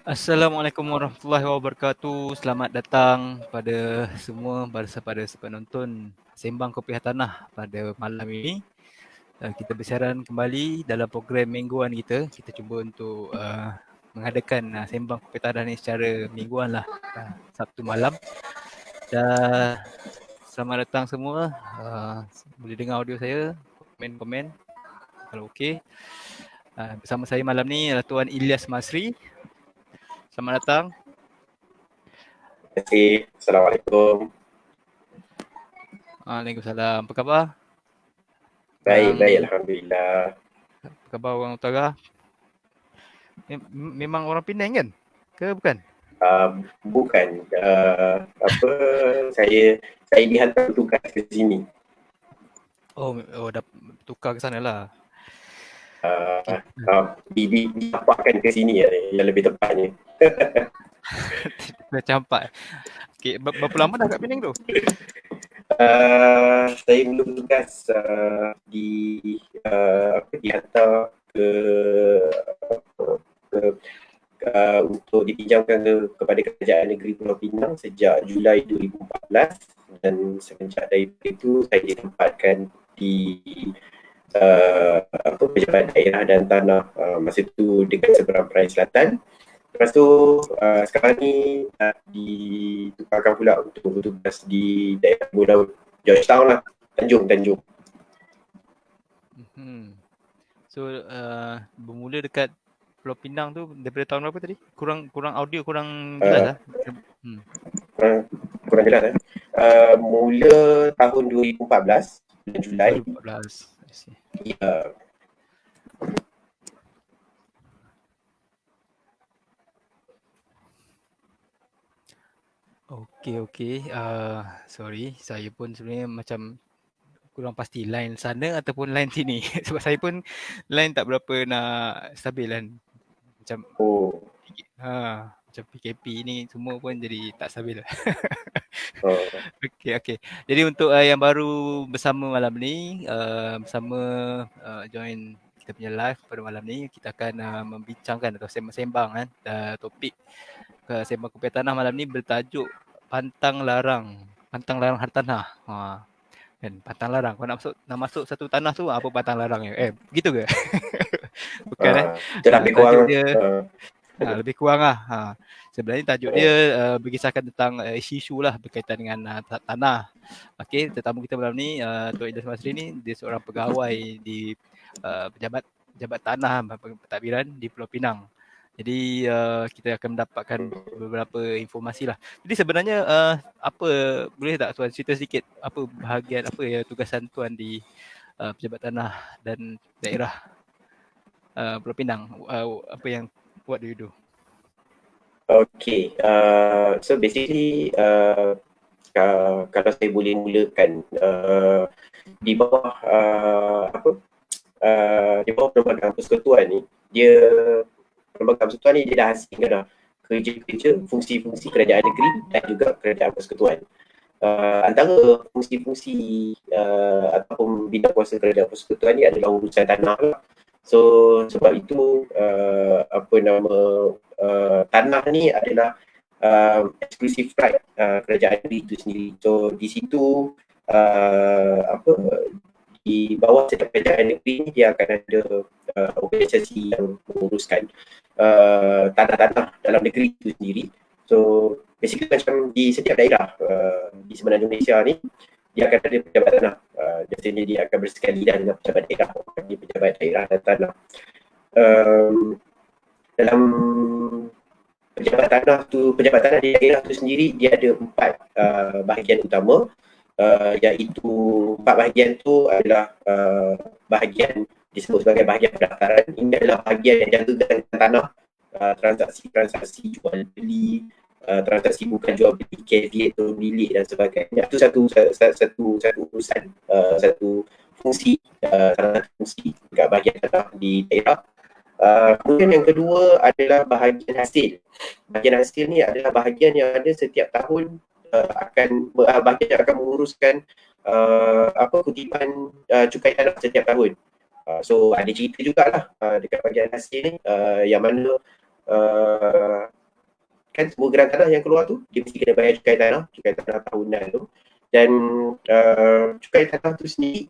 Assalamualaikum warahmatullahi wabarakatuh. Selamat datang pada semua pada penonton Sembang Kopi Hartanah pada malam ini. Kita bersiaran kembali dalam program mingguan kita. Kita cuba untuk mengadakan Sembang Kopi Hartanah ni secara mingguan lah, Sabtu malam. Dan selamat datang semua. Boleh dengar audio saya, komen-komen kalau okey. Bersama saya malam ni adalah Tuan Ilyas Masri. Selamat datang. Terima kasih. Assalamualaikum. Waalaikumsalam. Apa khabar? Baik, Alhamdulillah. Apa khabar orang utara? Memang orang Penang kan? Ke bukan? Bukan. Saya dihantar tugas ke sini. Oh dah tukar ke sana lah. Dicampakkan ke sini yang lebih tepatnya. Dah campak. Okay, berapa lama dah kat Penang tu? Saya belum tugas dihantar ke untuk dipinjamkan kepada Kerajaan Negeri Pulau Pinang sejak Julai 2014, dan semenjak dari itu saya ditempatkan di Pejabat Daerah dan Tanah masa itu dekat seberang Perai Selatan. Lepas tu sekarang ni ditukarkan pula untuk bertugas di daerah Pulau Georgetown lah, Tanjung. So bermula dekat Pulau Pinang tu daripada tahun berapa tadi? Kurang audio kurang jelas lah. Kurang jelas mula tahun 2014 bulan Julai. 2014. Ya. Okey. Sorry, saya pun sebenarnya macam kurang pasti line sana ataupun line sini. Sebab saya pun line tak berapa nak stabil kan. Macam macam PKP ni semua pun jadi tak stabil. Okey. Jadi untuk yang baru bersama malam ni, bersama join kita punya live pada malam ni, kita akan membincangkan atau sembang-sembang kan topik Sembang Kopi Hartanah malam ni bertajuk Pantang Larang Hartanah. Kan pantang larang. Kau nak masuk satu tanah tu apa pantang larangnya? Begitu ke? Bukan lebih kurang tajuk dia lebih kurang lah. Sebenarnya tajuk dia berkisahkan tentang isu-isu lah berkaitan dengan tanah. Okey, tetamu kita malam ni Tuan Ilyas Masri ni dia seorang pegawai di pejabat tanah pentadbiran di Pulau Pinang. Jadi kita akan mendapatkan beberapa informasi lah. Jadi sebenarnya apa, boleh tak Tuan cerita sedikit apa bahagian apa ya tugasan Tuan di Pejabat Tanah dan Daerah Pulau Pinang? Apa yang what do you do? Okay, so basically kalau saya boleh mulakan di bawah di bawah Perlembagaan Persekutuan ni, Perlembagaan Persekutuan ni dia dah hasilkan dah kerja-kerja fungsi-fungsi kerajaan negeri dan juga kerajaan persekutuan. Antara fungsi-fungsi ataupun bidang kuasa kerajaan persekutuan ni adalah urusan tanah lah. So sebab itu tanah ni adalah exclusive right kerajaan negeri itu sendiri. So di situ di bawah setiap kerajaan negeri ni dia akan ada organisasi yang menguruskan tanah-tanah dalam negeri itu sendiri. So basically macam di setiap daerah di semenanjung Malaysia ni dia akan ada pejabat tanah. Biasanya dia akan bersekali dengan pejabat daerah, di pejabat daerah dan tanah. Dalam pejabat tanah di daerah tu sendiri dia ada 4 bahagian utama, iaitu 4 bahagian tu adalah bahagian disebut sebagai bahagian pendaftaran. Ini adalah bahagian yang jagakan tanah, transaksi jual beli, transaksi bukan jual beli, caveat, bilik dan sebagainya. Itu satu urusan, satu fungsi, salah satu fungsi dekat bahagian tanah di daerah. Kemudian yang kedua adalah bahagian hasil. Bahagian hasil ni adalah bahagian yang ada setiap tahun bahagian yang akan menguruskan kutipan cukai tanah setiap tahun. So ada cerita jugalah dekat bahagian hasil ni, yang mana kan semua geran tanah yang keluar tu dia mesti kena bayar cukai tanah tahunan tu. Dan cukai tanah tu sendiri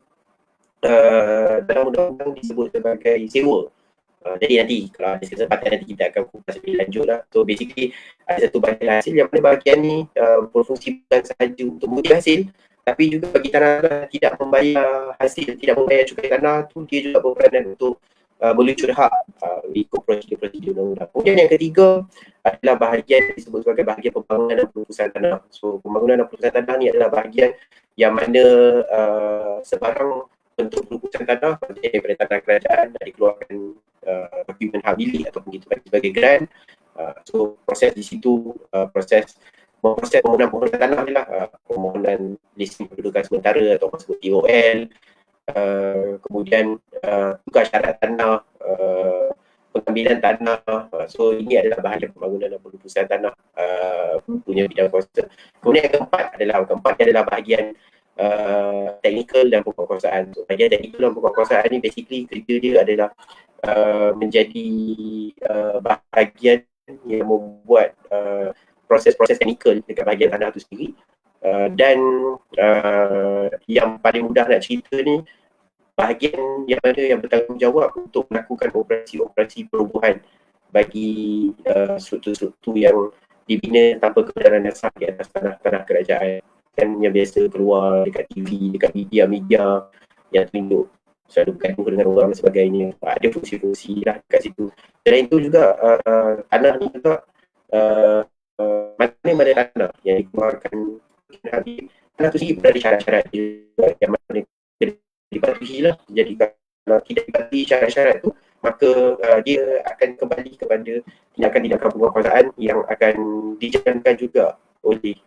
dalam undang-undang disebut sebagai sewa. Jadi nanti kalau ada kesempatan nanti kita akan kupas lebih lanjut lah. So basically ada satu bahagian hasil yang mana bahagian ni berfungsi bukan sahaja untuk menguji hasil, tapi juga bagi tanah tidak membayar hasil, tidak membayar cukai tanah tu, dia juga berperanan untuk melucut hak ikut prosedur undang-undang. Kemudian yang ketiga adalah bahagian yang disebut sebagai bahagian pembangunan dan perusahaan tanah. So pembangunan dan perusahaan tanah ni adalah bahagian yang mana sebarang bentuk perusahaan tanah daripada tanah kerajaan dikeluarkan dokumen hak milik ataupun kita bagi sebagai grant. So proses di situ proses permohonan tanah ni lah, permohonan listing kedudukan sementara atau sebut TOL, kemudian tukar syarat tanah, pengambilan tanah. So ini adalah bahagian pembangunan dan perusahaan tanah punya bidang kuasa. Kemudian yang keempat adalah bahagian teknikal dan pokok-kuasaan. So bahagian teknikal dan pokok-kuasaan ni basically kerja dia adalah menjadi bahagian yang membuat proses-proses teknikal dekat bahagian tanah tu sendiri. Dan yang paling mudah nak cerita ni, bahagian yang mana yang bertanggungjawab untuk melakukan operasi-operasi perubahan bagi struktur-struktur yang dibina tanpa kebenaran dasar di atas tanah kerajaan, kan yang biasa keluar dekat TV, dekat media-media yang tunjuk selalu bergaduh dengan orang dan sebagainya. Ada fungsi-fungsi lah dekat situ. Selain itu juga tanah ni juga mana tanah yang dikeluarkan tanah tu sendiri berada syarat-syarat yang mana dipatuhi lah. Jadi kalau tidak dipatuhi syarat-syarat tu, maka dia akan kembali kepada tindakan-tindakan penguasaan yang akan dijalankan juga oleh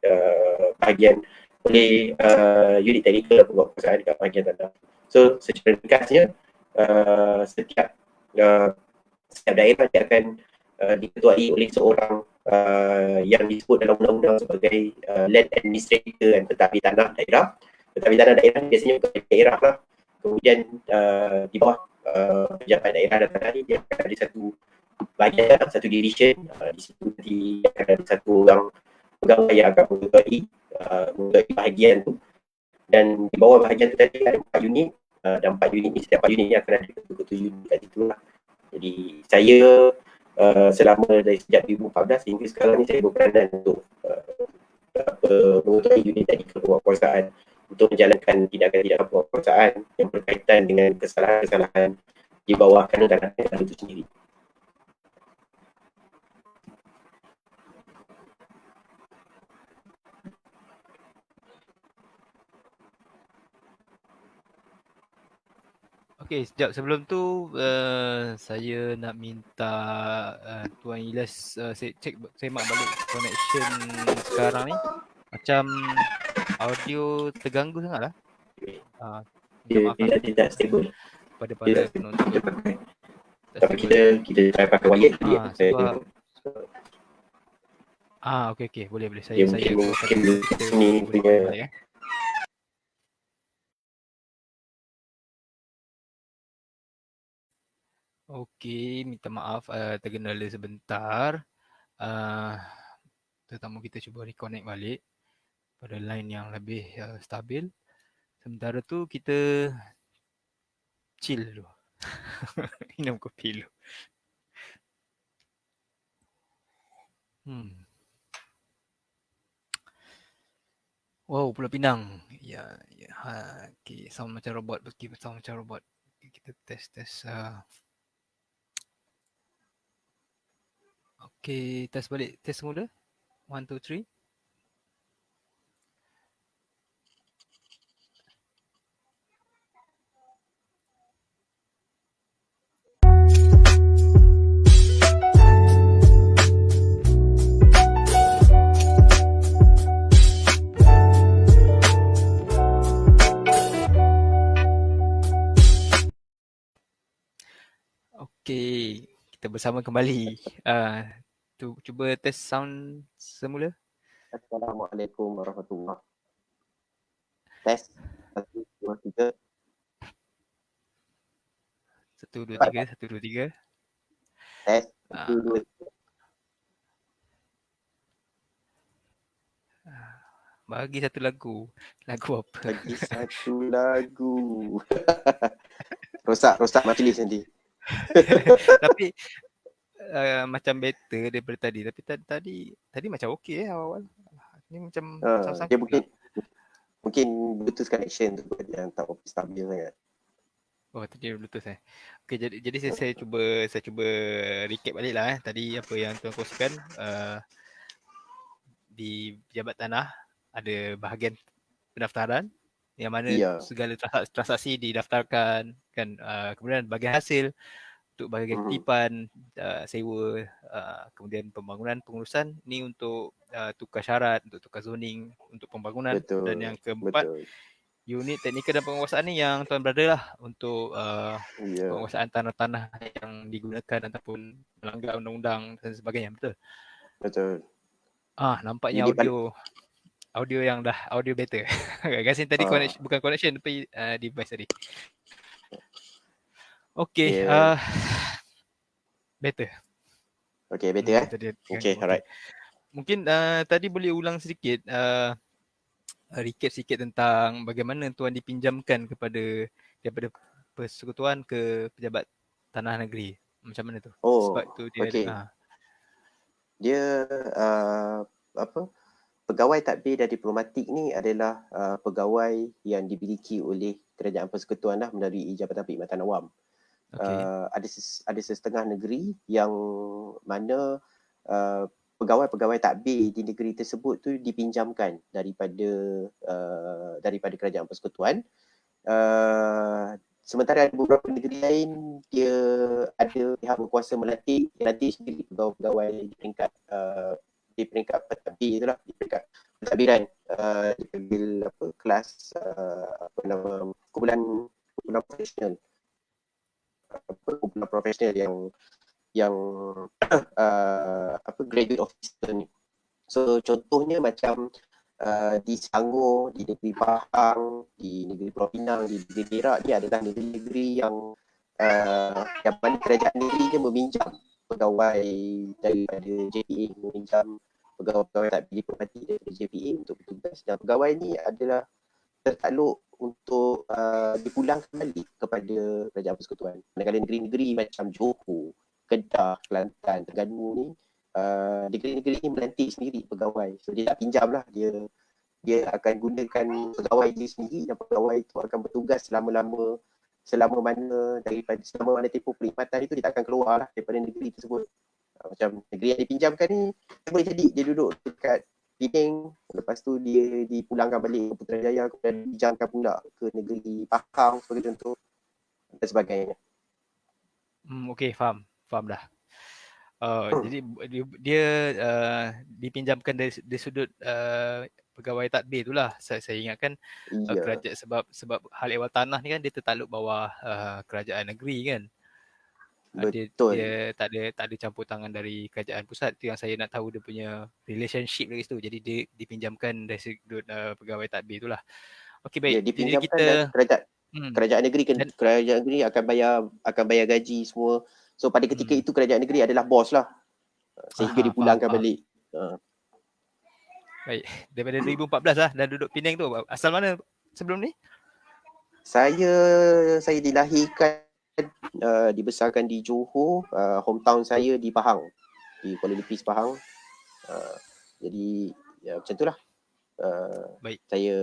bahagian oleh unit teknikal dan penguasaan dekat bahagian tanah. So secara ringkasnya setiap daerah dia akan diketuai oleh seorang yang disebut dalam undang-undang sebagai land administrator dan pentadbir tanah daerah. Pentadbir tanah daerah biasanya bukan daerah lah. Kemudian di bawah pejabat daerah dan tanah ni dia akan ada satu bahagian, satu division. Di situ nanti akan ada satu orang pegawai yang akan mengetuai bahagian tu. Dan di bawah bahagian tu tadi ada 4 unit, dan 4 unit ni, setiap 4 unit ni akan ada ketua-ketua unit kat situ lah. Jadi saya selama dari sejak 2014 hingga sekarang ni saya berperanan untuk mengetuai unit teknikal penguasaan untuk menjalankan tindakan-tindakan penguasaan yang berkaitan dengan kesalahan-kesalahan di bawah kanun tanah negara itu sendiri. Okey, sekejap sebelum tu saya nak minta Tuan Ilyas semak balik connection sekarang ni. Macam audio terganggu sangatlah. Minta maaf lah Tidak stable. pada para penonton. Tapi kita try pakai wire tadi. Sebab okey boleh saya mungkin ni punya Okey, minta maaf tergendala sebentar. Tetamu kita cuba reconnect balik pada line yang lebih stabil. Sementara tu kita chill dulu. Minum kopi dulu. Wow, Pulau Pinang. Ya. Okay, sound macam robot. Kita test. Okay, test balik. Test semula. 1, 2, 3. Okay, kita bersama kembali. Cuba test sound semula. Assalamualaikum warahmatullahi wabarakatuh. Test 1, 2, 3. 1, 2, 3. Test 1, 2, 3. Bagi satu lagu. Lagu apa? Bagi satu lagu. Rosak majlis nanti. Tapi macam better daripada tadi. Tapi tadi macam okey awal-awal. Ni macam Ha, dia sangkut pula. mungkin Bluetooth connection tu yang tak stabil sangat. Oh, tadi Bluetooth Okey, jadi saya cuba recap balik lah tadi apa yang tuan kongsikan. Di pejabat tanah ada bahagian pendaftaran yang mana Ya. segala transaksi didaftarkan kan, kemudian bahagian hasil untuk bahagian kutipan, sewa, kemudian pembangunan pengurusan ni untuk tukar syarat, untuk tukar zoning, untuk pembangunan. Dan yang keempat, Betul. unit teknikal dan penguasaan ni yang tuan berada lah untuk Ya. penguasaan tanah-tanah yang digunakan ataupun melanggar undang-undang dan sebagainya. Betul? Betul. Nampaknya Unit audio yang dah audio better. Rasa tadi connection, bukan connection tapi device tadi. Okay, better. Okay, better Okay, alright. Mungkin tadi boleh ulang sedikit, recap sikit tentang bagaimana tuan dipinjamkan daripada persekutuan ke pejabat tanah negeri. Macam mana tu? Sebab tu dia okay. Dia pegawai tadbir dan diplomatik ni adalah pegawai yang dimiliki oleh kerajaan persekutuan lah melalui Jabatan Perkhidmatan Awam. Ada setengah negeri yang mana pegawai-pegawai tadbir di negeri tersebut tu dipinjamkan daripada kerajaan persekutuan. Sementara ada beberapa negeri lain dia ada pihak berkuasa melatih sendiri pegawai-pegawai di peringkat pentadbir itulah, di peringkat pentadbiran, dipanggil kelas kumpulan profesional, kumpulan profesional yang graduate officer ni. So contohnya macam di Selangor, di negeri Pahang, di negeri Pulau Pinang, di negeri Perak, dia adalah negeri-negeri yang mana kerajaan negeri dia meminjam pegawai daripada JPA, meminjam pegawai-pegawai tadbir diplomatik daripada JPA untuk bertugas, dan pegawai ni adalah tertakluk untuk dipulangkan balik kepada kerajaan persekutuan. Manakala negeri-negeri macam Johor, Kedah, Kelantan, Terengganu ni, negeri-negeri ni melantik sendiri pegawai. So dia tak pinjam lah, dia akan gunakan pegawai dia sendiri, dan pegawai itu akan bertugas selama mana tempoh perkhidmatan itu dia tak akan keluar lah daripada negeri tersebut. Macam negeri yang dipinjamkan ni, boleh jadi dia duduk dekat Penang, lepas tu dia dipulangkan balik ke Putrajaya, kemudian dipinjamkan pula ke negeri Pahang sebagai contoh dan sebagainya. Okay, faham dah. Jadi dia dipinjamkan dari sudut pegawai tadbir itulah. Saya ingatkan kerajaan sebab hal ehwal tanah ni kan dia tertakluk bawah kerajaan negeri kan. Betul. Dia tak ada campur tangan dari kerajaan pusat. Itu yang saya nak tahu, dia punya relationship dari situ. Jadi dia dipinjamkan dari sudut pegawai tadbir itulah. Okey, baik. Dia dipinjamkan dan kerajaan negeri akan bayar gaji semua. So pada ketika itu kerajaan negeri adalah bos lah, sehingga dipulangkan balik. Baik, daripada 2014 lah dah duduk Penang tu. Asal mana sebelum ni? Saya dilahirkan, dibesarkan di Johor, hometown saya di Pahang, di Kuala Lupis Pahang. Jadi ya macam itulah. Baik. Saya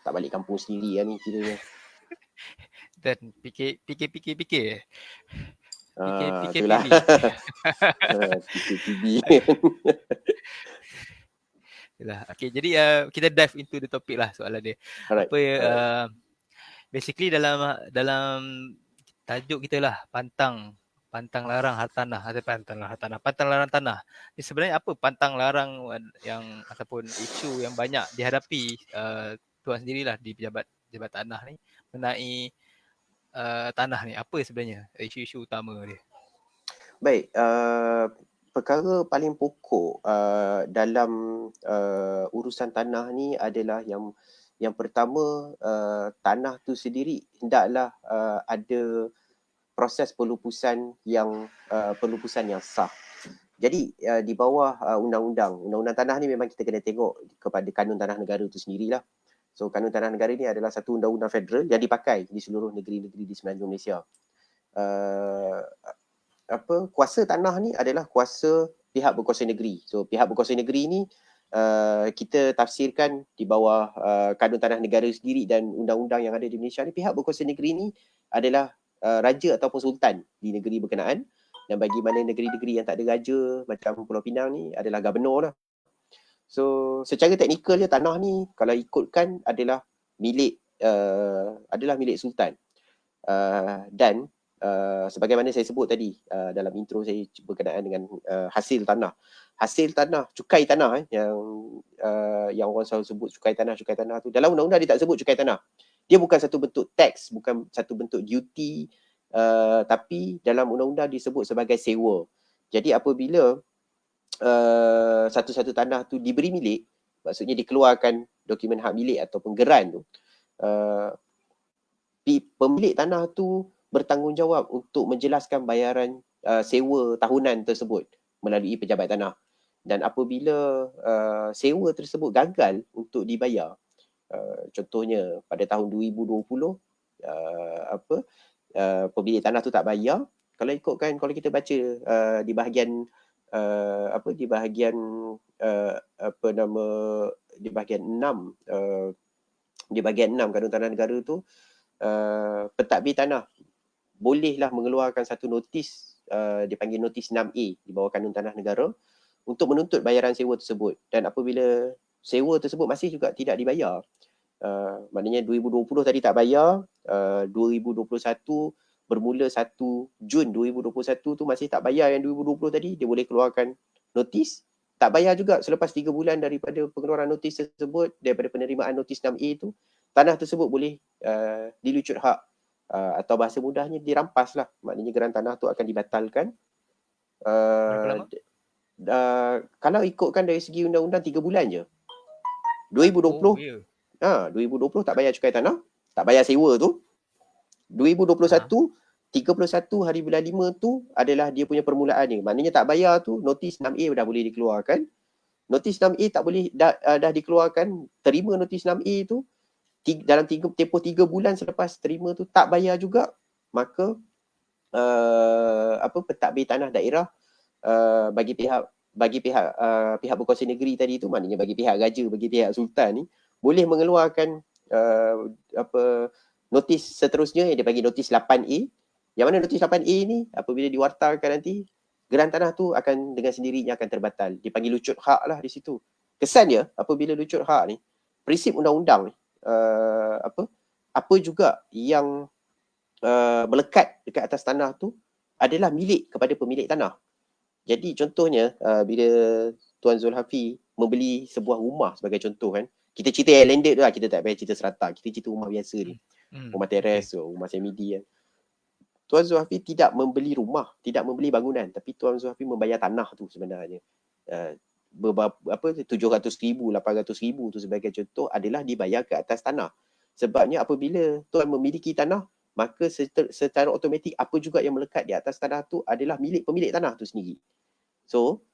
tak balik kampung sendiri lah ni kiranya. Dan fikir. Itulah. PKPB. Okay, jadi kita dive into the topic lah soalan dia. Basically dalam tajuk kita lah, pantang larang hartanah atau pantang larang tanah. Ini sebenarnya apa pantang larang yang ataupun isu yang banyak dihadapi tuan sendirilah di pejabat tanah ni mengenai tanah ni? Apa sebenarnya isu-isu utama dia? Baik, perkara paling pokok dalam urusan tanah ni adalah yang pertama, tanah tu sendiri hendaklah ada proses pelupusan yang sah. Jadi di bawah undang-undang tanah ni memang kita kena tengok kepada kanun tanah negara itu sendirilah. So kanun tanah negara ni adalah satu undang-undang federal yang dipakai di seluruh negeri-negeri di semenanjung Malaysia. Kuasa tanah ni adalah kuasa pihak berkuasa negeri. So pihak berkuasa negeri ni kita tafsirkan di bawah kanun tanah negara sendiri dan undang-undang yang ada di Malaysia ni, pihak berkuasa negeri ni adalah raja ataupun sultan di negeri berkenaan. Dan bagi mana negeri-negeri yang tak ada raja macam Pulau Pinang ni adalah gubernur lah. So secara teknikal je tanah ni kalau ikutkan adalah milik sultan. Dan sebagaimana saya sebut tadi dalam intro saya berkenaan dengan hasil tanah, cukai tanah yang orang selalu sebut cukai tanah tu, dalam undang-undang dia tak sebut cukai tanah. Dia bukan satu bentuk tax, bukan satu bentuk duty, tapi dalam undang-undang disebut sebagai sewa. Jadi apabila satu-satu tanah tu diberi milik, maksudnya dikeluarkan dokumen hak milik ataupun geran tu, pemilik tanah tu bertanggungjawab untuk menjelaskan bayaran sewa tahunan tersebut melalui pejabat tanah. Dan apabila sewa tersebut gagal untuk dibayar, contohnya pada tahun 2020 pemilik tanah tu tak bayar, kalau kita baca di bahagian di bahagian 6 kanun tanah negara tu, pentadbir tanah bolehlah mengeluarkan satu notis, dipanggil notis 6A di bawah kanun tanah negara untuk menuntut bayaran sewa tersebut. Dan apabila sewa tersebut masih juga tidak dibayar, maknanya 2020 tadi tak bayar, 2021 bermula 1 Jun 2021 tu masih tak bayar yang 2020 tadi, dia boleh keluarkan notis. Tak bayar juga selepas 3 bulan daripada pengeluaran notis tersebut, daripada penerimaan notis 6A tu, tanah tersebut boleh dilucut hak, atau bahasa mudahnya dirampas lah. Maknanya geran tanah tu akan dibatalkan. Berapa lama? Kalau ikutkan dari segi undang-undang 3 bulan je. 2020 2020 tak bayar cukai tanah, tak bayar sewa tu. 2021 31 hari bulan 5 tu adalah dia punya permulaannya. Maknanya tak bayar tu, notis 6A dah boleh dikeluarkan. Notis 6A tak boleh dah dikeluarkan, terima notis 6A tu dalam tempoh 3 bulan selepas terima tu tak bayar juga, maka pentadbir tanah daerah bagi pihak berkuasa negeri tadi tu, maknanya bagi pihak raja, bagi pihak sultan ni, boleh mengeluarkan notis seterusnya yang dia bagi notis 8A. Yang mana notis 8A ni apabila diwartakan nanti, geran tanah tu akan dengan sendirinya akan terbatal. Dipanggil lucut hak lah di situ. Kesannya apabila lucut hak ni, prinsip undang-undang ni, apa juga yang melekat dekat atas tanah tu adalah milik kepada pemilik tanah. Jadi contohnya bila Tuan Zulhafi membeli sebuah rumah sebagai contoh kan, kita cerita yang landed tu lah, kita tak payah cerita serata, kita cerita rumah biasa ni, rumah teres, rumah semi-D kan. Tuan Zulhafi tidak membeli rumah, tidak membeli bangunan, tapi Tuan Zulhafi membayar tanah tu sebenarnya. 700,000, 800,000 tu sebagai contoh adalah dibayar ke atas tanah. Sebabnya apabila Tuan memiliki tanah, maka secara automatik apa juga yang melekat di atas tanah tu adalah milik pemilik tanah tu sendiri. So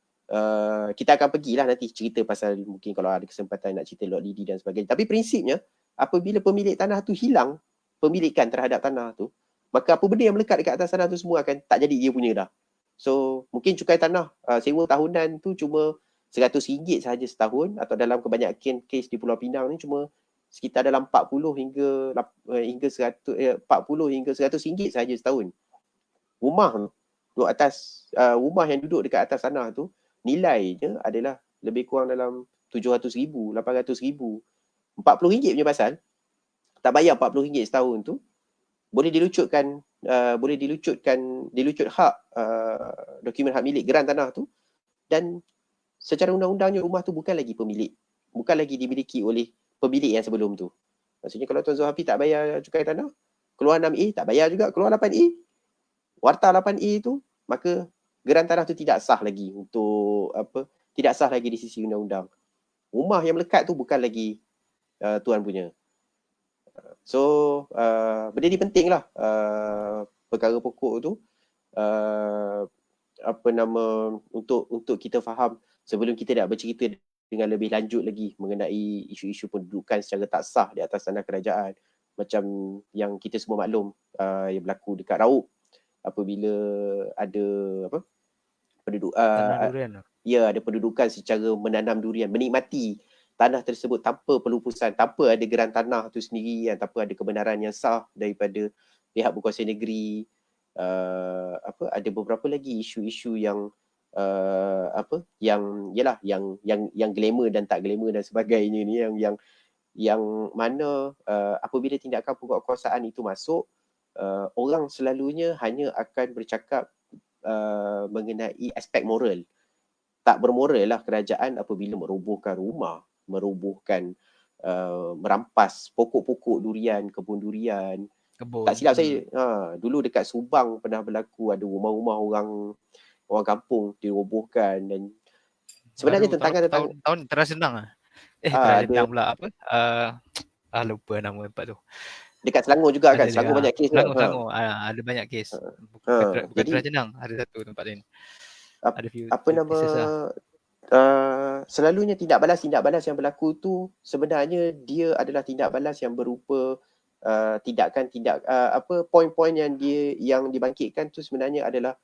kita akan pergilah nanti cerita pasal, mungkin kalau ada kesempatan nak cerita lot lidi dan sebagainya. Tapi prinsipnya apabila pemilik tanah tu hilang pemilikan terhadap tanah tu, maka apa benda yang melekat dekat atas tanah tu semua akan tak jadi dia punya dah. So mungkin cukai tanah sewa tahunan tu cuma RM100 sahaja setahun, atau dalam kebanyakan kes di Pulau Pinang ni cuma sekitar dalam 40 hingga 100 RM100 sahaja setahun. Rumah duduk atas rumah yang duduk dekat atas tanah tu nilainya adalah lebih kurang dalam 700,000, 800,000. RM40 punya pasal tak bayar RM40 setahun tu, boleh dilucut hak dokumen hak milik geran tanah tu, dan secara undang-undangnya rumah tu bukan lagi dimiliki oleh pemilik yang sebelum tu. Maksudnya kalau Tuan Zulhafi tak bayar cukai tanah, keluar 6A tak bayar juga, keluar 8A, warta 8A tu, maka geran tanah tu tidak sah lagi di sisi undang-undang. Rumah yang melekat tu bukan lagi tuan punya. So benda ni penting lah, perkara pokok tu. untuk kita faham sebelum kita nak bercerita dengan lebih lanjut lagi mengenai isu-isu pendudukan secara tak sah di atas tanah kerajaan, macam yang kita semua maklum yang berlaku dekat Raub apabila ada Tanah durian tu. ada pendudukan secara menanam durian, menikmati tanah tersebut tanpa pelupusan, tanpa ada geran tanah tu sendiri, tanpa ada kebenaran yang sah daripada pihak berkuasa negeri. Ada beberapa lagi isu-isu yang yang glamour dan tak glamour dan sebagainya ni, yang mana apabila tindakan penguatkuasaan itu masuk, orang selalunya hanya akan bercakap mengenai aspek moral. Tak bermoral lah kerajaan apabila merobohkan rumah, merobohkan merampas pokok-pokok durian, kebun durian. Kebun. Tak silap saya, dulu dekat Subang pernah berlaku, ada rumah-rumah orang kampung dirobohkan. Dan sebenarnya tahun terasa senang ada senang pula apa? Lupa nama tempat tu. dekat Selangor juga kan, Ada Selangor banyak kes kan. Selangor ada banyak kes. Bukan Jadi Terang Jenang, ada satu tempat lain. Ada few cases lah. Selalunya tindak balas yang berlaku tu sebenarnya dia adalah tindak balas yang berupa poin-poin yang dibangkitkan tu sebenarnya adalah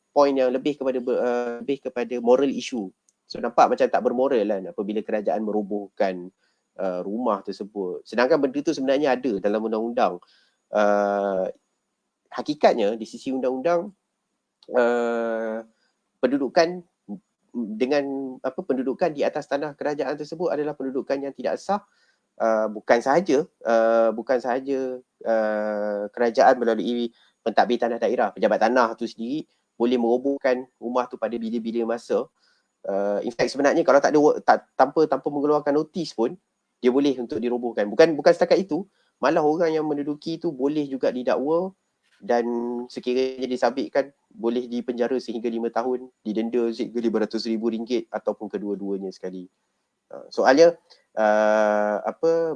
poin yang lebih kepada moral issue. So nampak macam tak bermoral kan apabila kerajaan merobohkan rumah tersebut. Sedangkan benda tu sebenarnya ada dalam undang-undang. Hakikatnya di sisi undang-undang, pendudukan pendudukan di atas tanah kerajaan tersebut adalah pendudukan yang tidak sah. Bukan sahaja kerajaan melalui pentadbir tanah daerah, pejabat tanah tu sendiri boleh merobohkan rumah tu pada bila-bila masa. In fact sebenarnya kalau tanpa mengeluarkan notis pun dia boleh untuk dirobohkan. Bukan setakat itu, malah orang yang menduduki tu boleh juga didakwa dan sekiranya disabitkan boleh dipenjara sehingga 5 tahun, didenda sehingga RM500,000 ataupun kedua-duanya sekali. Soalnya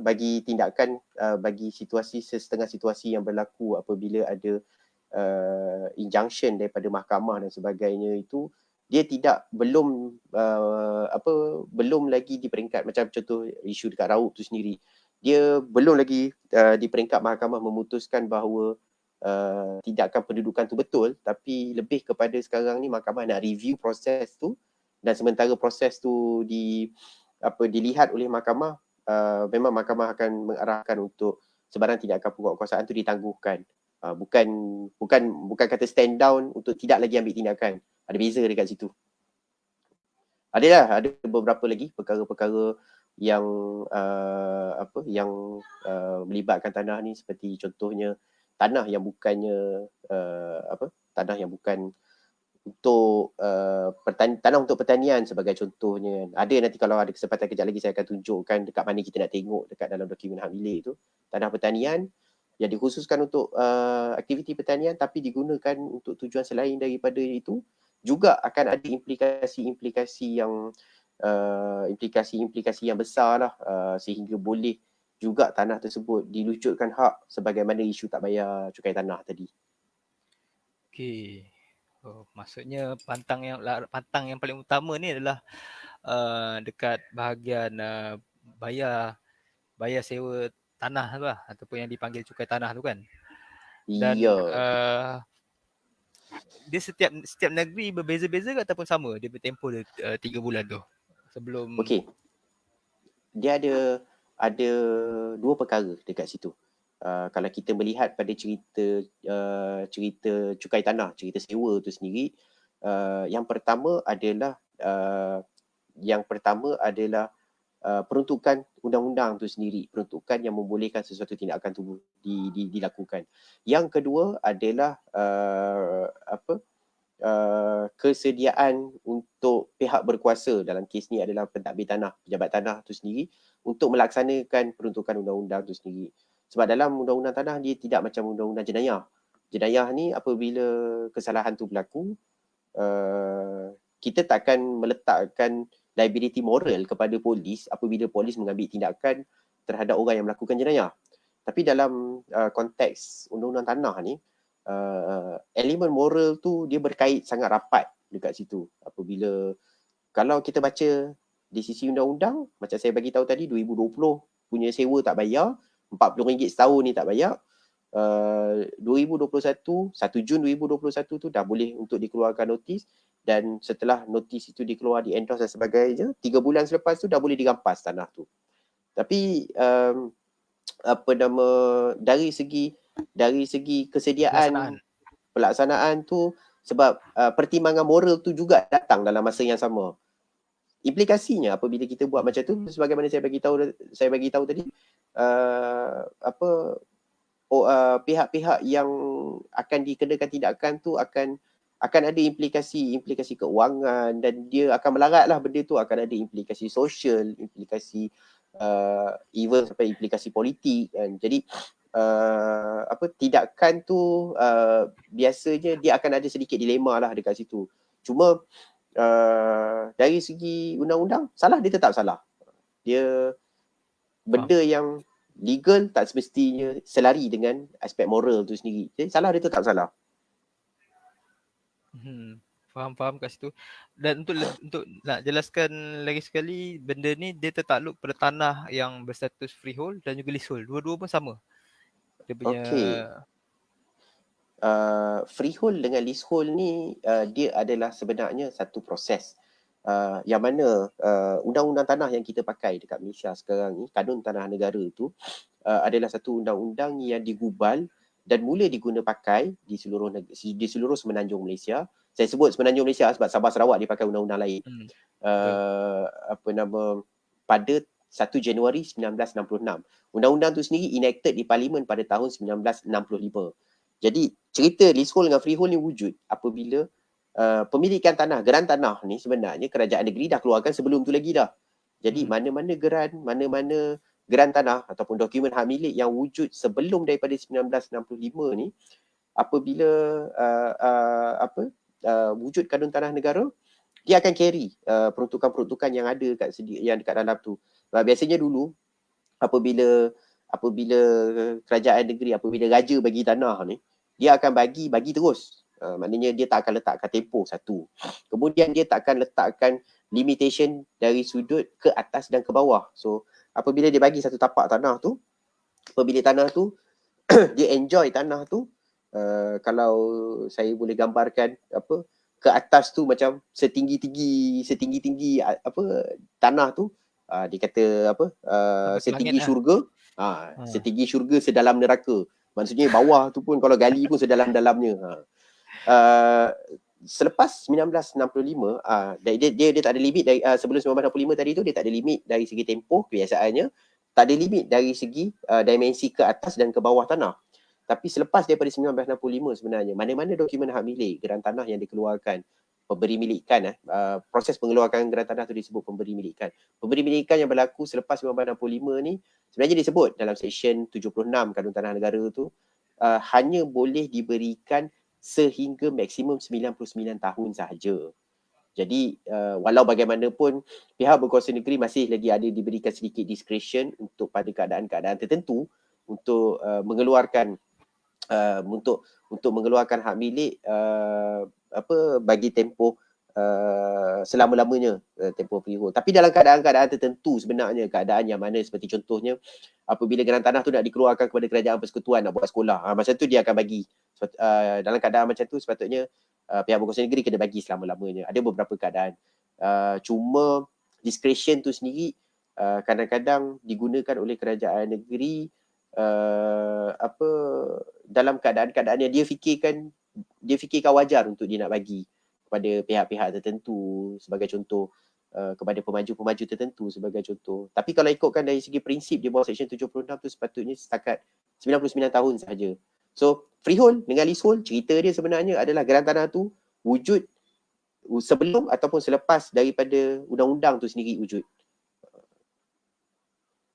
bagi tindakan bagi setengah situasi yang berlaku apabila ada injunction daripada mahkamah dan sebagainya, itu dia belum lagi di peringkat macam contoh isu dekat Raub tu sendiri, dia belum lagi di peringkat mahkamah memutuskan bahawa tindakan pendudukan tu betul, tapi lebih kepada sekarang ni mahkamah nak review proses tu, dan sementara proses tu dilihat oleh mahkamah, memang mahkamah akan mengarahkan untuk sebarang tindakan penguatkuasaan tu ditangguhkan. Bukan kata stand down untuk tidak lagi ambil tindakan. Ada beza dekat situ. Ada beberapa lagi perkara-perkara yang melibatkan tanah ni, seperti contohnya tanah yang bukan untuk tanah untuk pertanian sebagai contohnya. Ada, nanti kalau ada kesempatan kejap lagi saya akan tunjukkan dekat mana kita nak tengok dekat dalam dokumen hak milik tu. Tanah pertanian yang dikhususkan untuk aktiviti pertanian tapi digunakan untuk tujuan selain daripada itu, juga akan ada implikasi yang besar lah, sehingga boleh juga tanah tersebut dilucutkan hak sebagaimana isu tak bayar cukai tanah tadi. Okey. Maksudnya pantang yang paling utama ni adalah dekat bahagian bayar sewa tanah tu lah, ataupun yang dipanggil cukai tanah tu kan. Dan dia setiap negeri berbeza-beza ke ataupun sama dia bertempoh 3 bulan tu sebelum? Okey. Dia ada dua perkara dekat situ. Kalau kita melihat pada cerita cukai tanah, cerita sewa tu sendiri, yang pertama adalah peruntukan undang-undang tu sendiri, peruntukan yang membolehkan sesuatu tindakan tu dilakukan. Yang kedua adalah kesediaan untuk pihak berkuasa, dalam kes ni adalah pentadbir tanah, pejabat tanah tu sendiri, untuk melaksanakan peruntukan undang-undang tu sendiri. Sebab dalam undang-undang tanah dia tidak macam undang-undang jenayah. Jenayah ni apabila kesalahan tu berlaku, kita takkan meletakkan liability moral kepada polis apabila polis mengambil tindakan terhadap orang yang melakukan jenayah. Tapi dalam konteks undang-undang tanah ni, elemen moral tu dia berkait sangat rapat dekat situ. Apabila kalau kita baca di sisi undang-undang, macam saya bagi tahu tadi 2020 punya sewa tak bayar, RM40 setahun ni tak bayar. 2021, 1 Jun 2021 tu dah boleh untuk dikeluarkan notis, dan setelah notis itu dikeluar, di endorse dan sebagainya, 3 bulan selepas tu dah boleh dirampas tanah tu. Tapi dari segi kesediaan pelaksanaan tu, sebab pertimbangan moral tu juga datang dalam masa yang sama. Implikasinya apabila kita buat macam tu, sebagaimana saya bagi tahu tadi, pihak-pihak yang akan dikenakan tindakan tu akan ada implikasi keuangan, dan dia akan melaratlah benda tu, akan ada implikasi sosial, implikasi even sampai implikasi politik kan. Jadi tindakan tu biasanya dia akan ada sedikit dilema lah dekat situ. Cuma dari segi undang-undang, salah dia tetap salah. Dia benda yang legal tak semestinya selari dengan aspek moral tu sendiri. Jadi salah dia tetap salah. Faham kat situ. Dan untuk nak jelaskan lagi sekali, benda ni dia tertakluk pada tanah yang berstatus freehold dan juga leasehold. Dua-dua pun sama. Dia punya freehold dengan leasehold ni dia adalah sebenarnya satu proses. Yang mana undang-undang tanah yang kita pakai dekat Malaysia sekarang ni, Kanun Tanah Negara tu adalah satu undang-undang yang digubal dan mula diguna pakai di seluruh semenanjung Malaysia. Saya sebut semenanjung Malaysia sebab Sabah Sarawak dia pakai undang-undang lain. Pada 1 Januari 1966. Undang-undang tu sendiri enacted di Parlimen pada tahun 1965. Jadi cerita leasehold dengan freehold ni wujud apabila pemilikan tanah, geran tanah ni sebenarnya kerajaan negeri dah keluarkan sebelum tu lagi dah. Jadi mana-mana geran tanah ataupun dokumen hak milik yang wujud sebelum daripada 1965 ni, apabila wujud Kanun Tanah Negara, dia akan carry peruntukan-peruntukan yang ada yang dekat dalam tu. Biasanya dulu apabila kerajaan negeri, apabila raja bagi tanah ni, dia akan bagi terus. Maknanya dia tak akan letakkan tempoh satu. Kemudian dia tak akan letakkan limitation dari sudut ke atas dan ke bawah. So apabila dia bagi satu tapak tanah tu, pemilik tanah tu dia enjoy tanah tu, kalau saya boleh gambarkan ke atas tu macam setinggi-tinggi tanah tu, dia kata setinggi syurga, setinggi syurga sedalam neraka. Maksudnya bawah tu pun kalau gali pun sedalam-dalamnya. Selepas 1965, dia tak ada limit dari sebelum 1965 tadi tu, dia tak ada limit dari segi tempoh kebiasaannya, tak ada limit dari segi dimensi ke atas dan ke bawah tanah. Tapi selepas daripada 1965 sebenarnya, mana-mana dokumen hak milik, geran tanah yang dikeluarkan, pemberi milikan, proses pengeluaran geran tanah tu disebut pemberi milikan. Pemberi milikan yang berlaku selepas 1965 ni sebenarnya disebut dalam Seksyen 76 Kanun Tanah Negara tu, hanya boleh diberikan sehingga maksimum 99 tahun sahaja. Jadi walau bagaimanapun pihak berkuasa negeri masih lagi ada diberikan sedikit discretion untuk pada keadaan-keadaan tertentu untuk mengeluarkan untuk mengeluarkan hak milik bagi tempoh selama-lamanya, tempoh freehold. Tapi dalam keadaan-keadaan tertentu sebenarnya, keadaan yang mana seperti contohnya apabila geran tanah tu nak dikeluarkan kepada kerajaan persekutuan nak buat sekolah, masa tu dia akan bagi. Dalam keadaan macam tu sepatutnya pihak berkuasa negeri kena bagi selama-lamanya. Ada beberapa keadaan. Cuma discretion tu sendiri kadang-kadang digunakan oleh kerajaan negeri dalam keadaan-keadaan yang dia fikirkan wajar untuk dia nak bagi kepada pihak-pihak tertentu, sebagai contoh kepada pemaju-pemaju tertentu sebagai contoh. Tapi kalau ikutkan dari segi prinsip di bawah Seksyen 76 tu sepatutnya setakat 99 tahun sahaja. So freehold dengan leasehold, cerita dia sebenarnya adalah geran tanah tu wujud sebelum ataupun selepas daripada undang-undang tu sendiri wujud.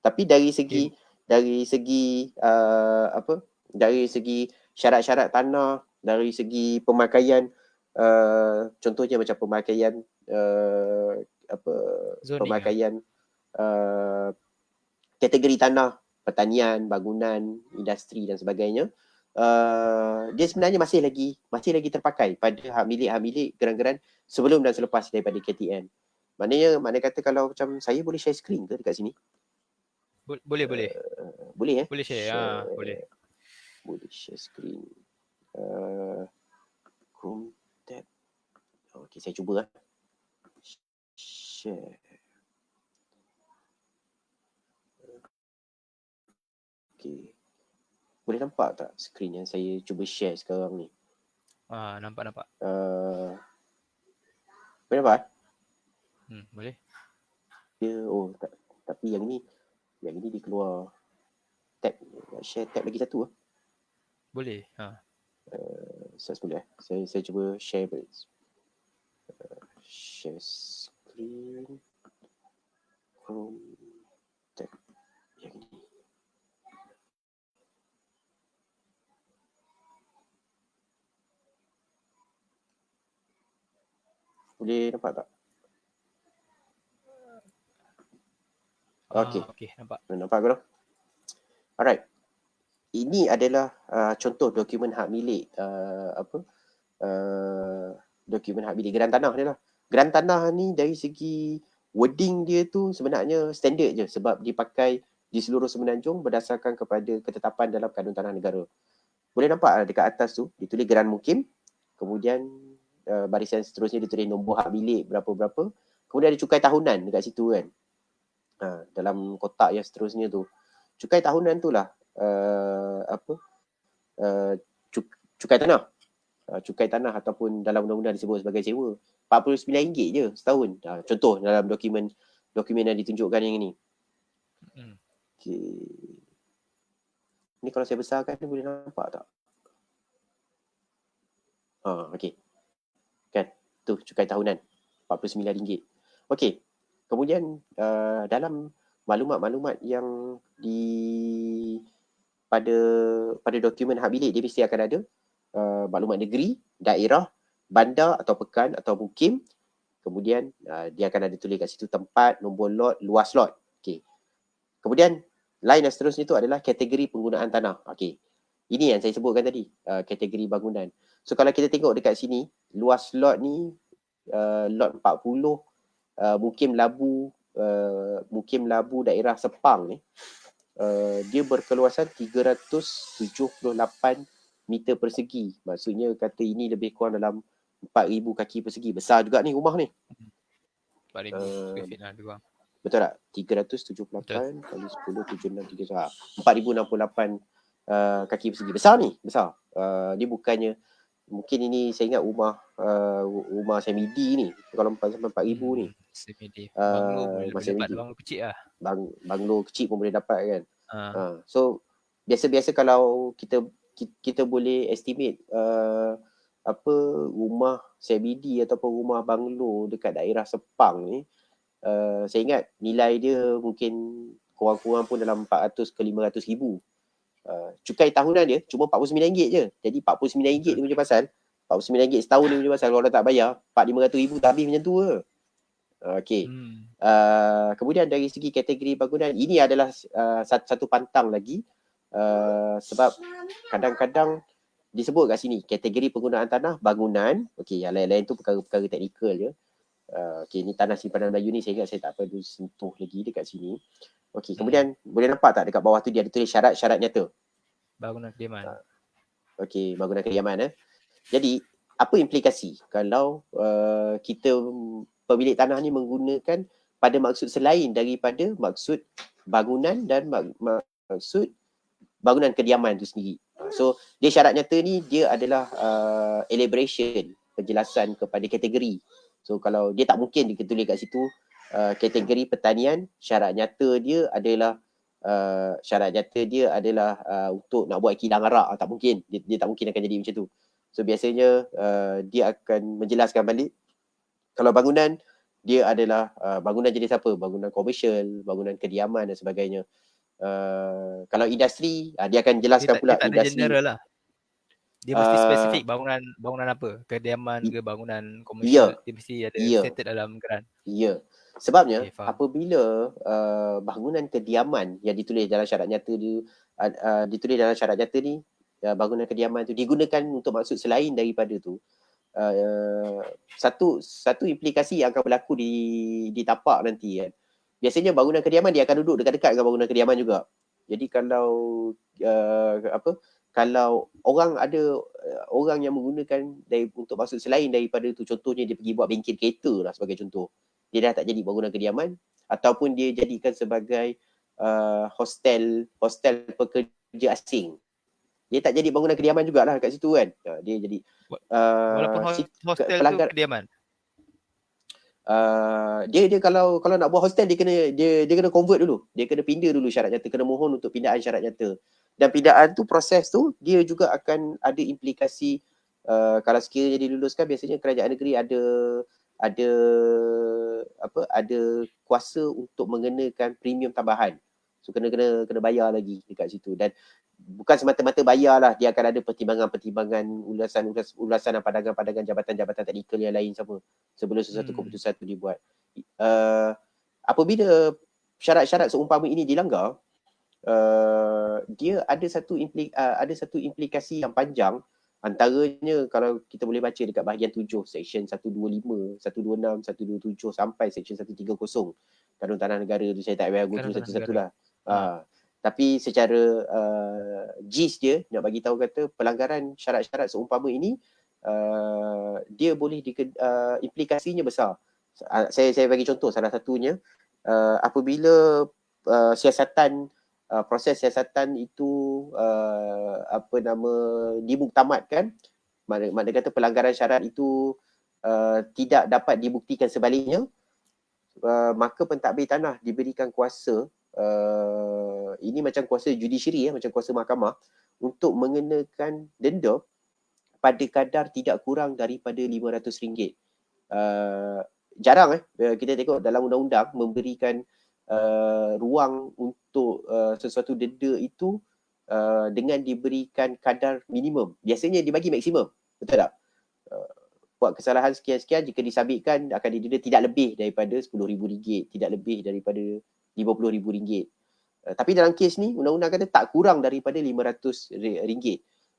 Tapi dari segi syarat-syarat tanah, dari segi pemakaian, contohnya macam pemakaian pemakaian kategori tanah, pertanian, bangunan, industri dan sebagainya, dia sebenarnya masih lagi terpakai pada hak milik geran-geran sebelum dan selepas daripada KTN. Maknanya kata kalau macam saya boleh share screen ke dekat sini? Boleh. Boleh Boleh share. Boleh. Boleh share screen. Chrome tab. Okey, saya cuba share. Okey. Boleh nampak tak skrin yang saya cuba share sekarang ni? Nampak. Boleh nampak? Boleh. Dia tapi yang ni dia keluar tab. Share tab lagi satu. Boleh. Saya boleh. Saya cuba share share screen Chrome tab yang ni. Boleh nampak tak? Okey, nampak. Nampak ke? Alright. Ini adalah contoh dokumen hak milik dokumen hak milik geran tanah dia lah. Geran tanah ni dari segi wording dia tu sebenarnya standard je sebab dipakai di seluruh Semenanjung berdasarkan kepada ketetapan dalam Kanun Tanah Negara. Boleh nampak dekat atas tu ditulis geran mukim, kemudian barisan seterusnya ditulis nombor hak milik berapa-berapa, kemudian ada cukai tahunan dekat situ kan. Dalam kotak yang seterusnya tu. Cukai tahunan tu lah cukai tanah. Cukai tanah ataupun dalam undang-undang disebut sebagai sewa. RM49 je setahun. Contoh dalam dokumen yang ditunjukkan yang ini. Okay. Ni kalau saya besarkan ni boleh nampak tak? Okey. Kan? Tu cukai tahunan. RM49. Okey. Kemudian dalam maklumat-maklumat yang pada dokumen hak milik dia mesti akan ada maklumat negeri, daerah, bandar atau pekan atau mukim. Kemudian dia akan ada tulis kat situ tempat, nombor lot, luas lot. Okey. Kemudian line yang seterusnya tu adalah kategori penggunaan tanah. Okey. Ini yang saya sebutkan tadi, kategori bangunan. So kalau kita tengok dekat sini, luas lot ni lot 40 Mukim Labu daerah Sepang ni dia berkeluasan 378 meter persegi. Maksudnya kata ini lebih kurang dalam 4,000 kaki persegi. Besar juga ni rumah ni. 4,000 square feet lah lebih kurang. Betul tak? 378 kali 10, 763. 4,068 kaki persegi. Besar ni. Besar. Dia bukannya, mungkin ini saya ingat rumah semidi ni. Kalau sampai 4,000 ni. Semidi. Banglo boleh dapat. Banglo kecil lah. Banglo kecil pun boleh dapat kan. So biasa-biasa kalau kita boleh estimate rumah CBD ataupun rumah banglo dekat daerah Sepang ni, saya ingat nilai dia mungkin kurang-kurang pun dalam 400 ke 500 ribu. Cukai tahunan dia cuma RM49 je. Jadi RM49 dia punya pasal, RM49 setahun dia punya pasal, kalau dah tak bayar 400-500 ribu tak habis macam tu ke. Okey. Kemudian dari segi kategori bangunan, ini adalah satu pantang lagi sebab kadang-kadang disebut kat sini kategori penggunaan tanah bangunan. Okey, yang lain-lain tu perkara-perkara teknikal je. Okey, ni tanah simpanan Melayu ni saya ingat saya tak perlu sentuh lagi dekat sini. Okey, kemudian boleh nampak tak dekat bawah tu dia ada tulis syarat-syarat nyata. Bangunan kediaman. Okey, bangunan kediaman. Jadi apa implikasi kalau kita pemilik tanah ni menggunakan pada maksud selain daripada maksud bangunan dan maksud bangunan kediaman tu sendiri. So dia syarat nyata ni dia adalah elaboration, penjelasan kepada kategori. So kalau dia tak mungkin dia tulis kat situ kategori pertanian, syarat nyata dia adalah untuk nak buat kilang arak. Tak mungkin. Dia tak mungkin akan jadi macam tu. So biasanya dia akan menjelaskan balik. Kalau bangunan, dia adalah bangunan jenis apa? Bangunan komersial, bangunan kediaman dan sebagainya. Kalau industri, dia akan jelaskan pula dia tak industri. Ada general lah. Dia mesti spesifik bangunan apa? Kediaman ke bangunan komersial. Dia mesti ada stated dalam geran. Ya. Sebabnya apabila bangunan kediaman yang ditulis dalam syarat nyata dia ditulis dalam syarat nyata ni bangunan kediaman tu digunakan untuk maksud selain daripada tu, satu implikasi yang akan berlaku di tapak nanti kan. Biasanya bangunan kediaman dia akan duduk dekat-dekat dengan bangunan kediaman juga. Jadi kalau kalau orang yang menggunakan untuk maksud selain daripada tu, contohnya dia pergi buat bengkel kereta lah sebagai contoh, dia dah tak jadi bangunan kediaman, ataupun dia jadikan sebagai hostel pekerja asing, dia tak jadi bangunan kediaman jugalah kat situ kan. Dia jadi Walaupun hostel tu pelanggar, kediaman. dia kalau nak buat hostel dia kena convert dulu. Dia kena pindah dulu syarat nyata, kena mohon untuk pindaan syarat nyata. Dan pindaan tu, proses tu dia juga akan ada implikasi. Kalau sekiranya diluluskan, biasanya kerajaan negeri ada kuasa untuk mengenakan premium tambahan. So kena bayar lagi dekat situ. Dan bukan semata-mata bayar lah, dia akan ada pertimbangan-pertimbangan, ulasan dan pandangan-pandangan jabatan-jabatan teknikal yang lain sama sebelum sesuatu keputusan itu dibuat. Apabila syarat-syarat seumpama ini dilanggar, dia ada satu implikasi yang panjang. Antaranya kalau kita boleh baca dekat bahagian 7, Seksyen 125, 126, 127 sampai Seksyen 130. Kanun Tanah Negara tu, saya tak payah go through satu-satu lah. Tapi secara gist dia nak bagi tahu kata pelanggaran syarat-syarat seumpama ini, dia boleh implikasinya besar. Saya bagi contoh salah satunya, apabila proses siasatan itu dimuktamadkan, makna kata pelanggaran syarat itu tidak dapat dibuktikan sebaliknya, maka pentadbir tanah diberikan kuasa, ini macam kuasa judiciary, macam kuasa mahkamah, untuk mengenakan denda pada kadar tidak kurang daripada RM500. Jarang kita tengok dalam undang-undang memberikan ruang untuk sesuatu denda itu dengan diberikan kadar minimum. Biasanya dibagi maksimum, betul tak? Buat kesalahan sekian-sekian, jika disabitkan akan didenda tidak lebih daripada RM10,000, tidak lebih daripada RM50,000. Tapi dalam kes ni, undang-undang kata tak kurang daripada RM500.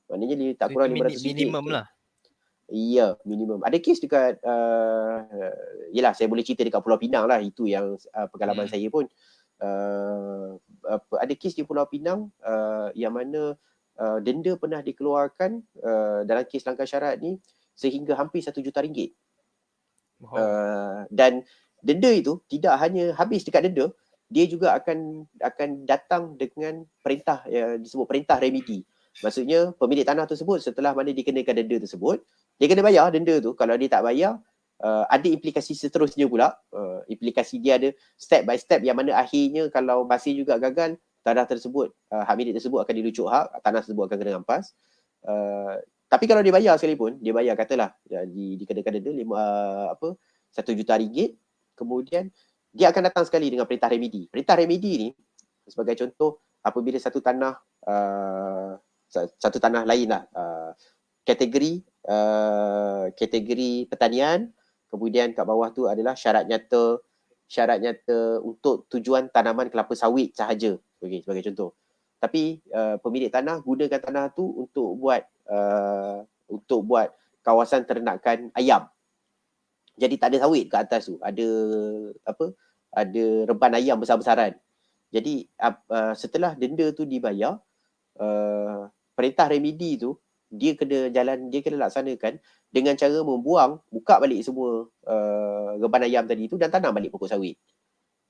Maknanya tak kurang RM500. Minimum lah. Ya, minimum. Ada kes dekat yelah, saya boleh cerita dekat Pulau Pinang lah, itu yang pengalaman saya pun. Ada kes di Pulau Pinang yang mana denda pernah dikeluarkan dalam kes langgar syarat ni sehingga hampir RM1 juta. Dan denda itu tidak hanya habis dekat denda, dia juga akan datang dengan perintah yang disebut perintah remedi. Maksudnya pemilik tanah tersebut setelah mana dikenakan denda tersebut, dia kena bayar denda tu. Kalau dia tak bayar, ada implikasi seterusnya pula. Implikasi dia ada step by step, yang mana akhirnya kalau masih juga gagal, tanah tersebut, hak milik tersebut akan dirujuk hak, tanah tersebut akan kena rampas. Tapi kalau dia bayar sekalipun, dia bayar katalah dikenakan denda RM1 juta, kemudian dia akan datang sekali dengan perintah remedi. Perintah remedi ni sebagai contoh, apabila satu tanah lain lah, kategori pertanian, kemudian kat bawah tu adalah syarat nyata untuk tujuan tanaman kelapa sawit sahaja, sebagai contoh. Tapi pemilik tanah gunakan tanah tu untuk buat kawasan ternakan ayam. Jadi tak ada sawit kat atas tu, ada reban ayam besar-besaran. Jadi setelah denda tu dibayar, perintah remedi tu dia kena laksanakan dengan cara buka balik semua reban ayam tadi tu dan tanam balik pokok sawit.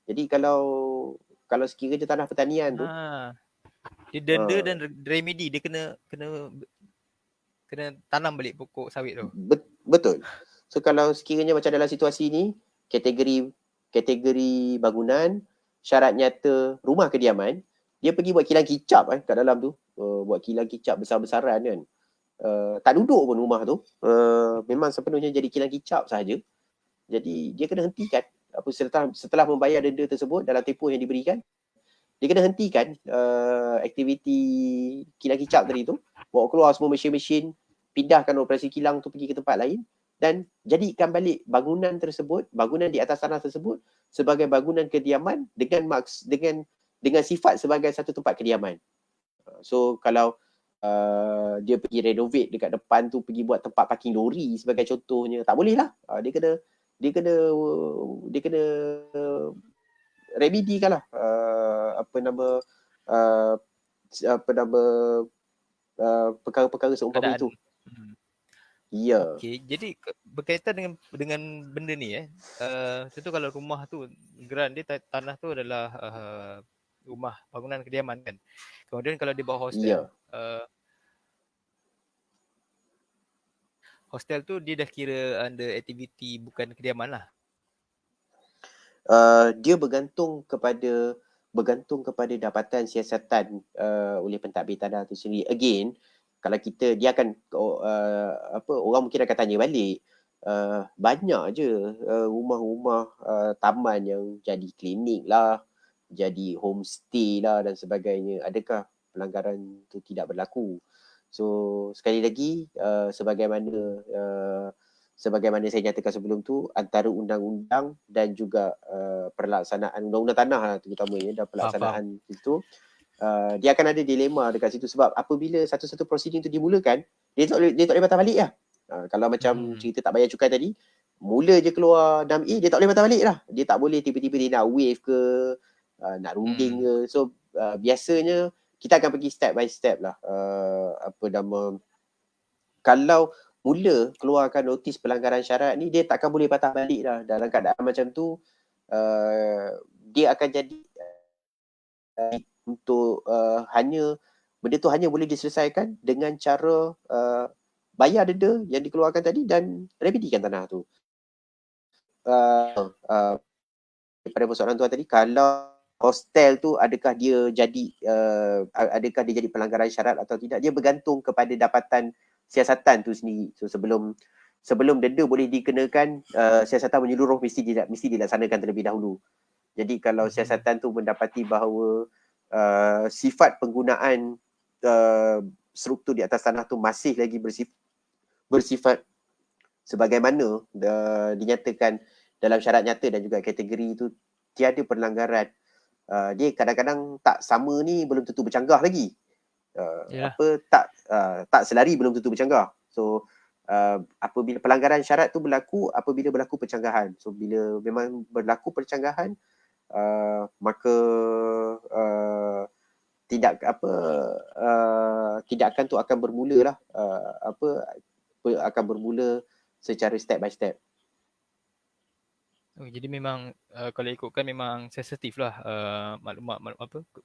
Jadi kalau sekiranya tanah pertanian tu, dia denda dan remedi, dia kena tanam balik pokok sawit tu. Betul. So kalau sekiranya macam dalam situasi ni, kategori bangunan, syarat nyata rumah kediaman, dia pergi buat kilang kicap kat dalam tu, buat kilang kicap besar-besaran kan. Tak duduk pun rumah tu, memang sepenuhnya jadi kilang kicap sahaja. Jadi dia kena hentikan setelah membayar denda tersebut dalam tempoh yang diberikan. Dia kena hentikan aktiviti kilang kicap tadi tu, bawa keluar semua mesin-mesin, pindahkan operasi kilang tu pergi ke tempat lain, dan jadikan balik bangunan di atas tanah tersebut sebagai bangunan kediaman dengan sifat sebagai satu tempat kediaman. So kalau dia pergi renovate dekat depan tu, pergi buat tempat parking lori sebagai contohnya, tak boleh lah. Dia kena remedikan lah uh, apa nama perkara-perkara seumpama keadaan. itu. Ya. Okey, jadi berkaitan dengan benda ni contoh kalau rumah tu geran dia tanah tu adalah rumah bangunan kediaman kan. Kemudian kalau dia bawa hostel, Ya. hostel tu dia dah kira under aktiviti bukan kediaman lah. Dia bergantung kepada dapatan siasatan oleh pentadbir tanah itu sendiri. Again, kalau dia akan orang mungkin akan tanya balik, banyak je rumah-rumah taman yang jadi klinik lah, jadi homestay lah dan sebagainya. Adakah pelanggaran itu tidak berlaku? So sekali lagi sebagaimana saya nyatakan sebelum tu, antara undang-undang dan juga pelaksanaan undang-undang tanah lah terutamanya, dan pelaksanaan itu, dia akan ada dilema dekat situ. Sebab apabila satu-satu prosiding tu dimulakan, dia tak boleh patah balik lah. Kalau macam cerita tak bayar cukai tadi, mula je keluar 6A, dia tak boleh patah balik lah. Dia tak boleh tiba-tiba dia nak waive ke, nak runding ke. So biasanya kita akan pergi step by step lah. Kalau mula keluarkan notis pelanggaran syarat ni, dia takkan boleh patah balik dah. Dalam keadaan macam tu, dia akan jadi benda tu hanya boleh diselesaikan dengan cara bayar denda yang dikeluarkan tadi dan remedikan tanah tu. Pada persoalan tu tadi, kalau hostel tu adakah dia jadi pelanggaran syarat atau tidak, dia bergantung kepada dapatan siasatan tu sendiri. So sebelum denda boleh dikenakan, siasatan menyeluruh mesti dilaksanakan terlebih dahulu. Jadi kalau siasatan tu mendapati bahawa sifat penggunaan struktur di atas tanah tu masih lagi bersifat sebagaimana dinyatakan dalam syarat nyata dan juga kategori itu tiada pelanggaran, dia kadang-kadang tak sama ni belum tentu bercanggah lagi. Tak selari belum tentu bercanggah. So apabila pelanggaran syarat tu berlaku apabila berlaku pencanggahan. So bila memang berlaku pencanggahan, maka tindakan tu akan bermula lah akan bermula secara step by step. Jadi memang kalau ikutkan memang sensitif lah maklumat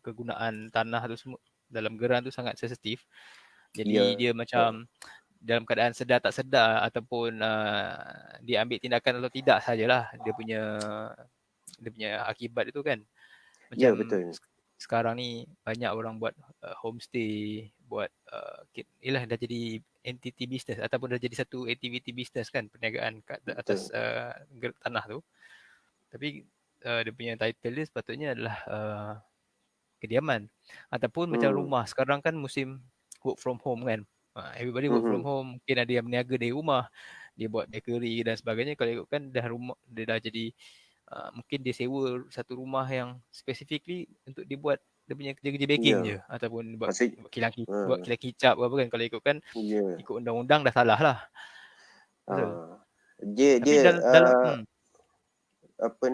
kegunaan tanah tu semua dalam geran tu sangat sensitif. Jadi dia macam dalam keadaan sedar tak sedar ataupun dia ambil tindakan atau tidak sajalah dia punya akibat itu kan. Macam betul. Sekarang ni banyak orang buat homestay, buat dah jadi entity business ataupun dah jadi satu aktiviti bisnes kan, perniagaan kat atas tanah tu. Tapi dia punya title dia sepatutnya adalah kediaman ataupun macam rumah. Sekarang kan musim work from home kan. Everybody work from home, mungkin ada yang berniaga dari rumah, dia buat bakery dan sebagainya. Kalau ikutkan dia dah jadi mungkin dia sewa satu rumah yang specifically untuk dibuat dia punya kerja-kerja baking je ataupun buat kilang kicap apa kan. Kalau ikutkan ikut undang-undang dah salah lah. Betul. Tapi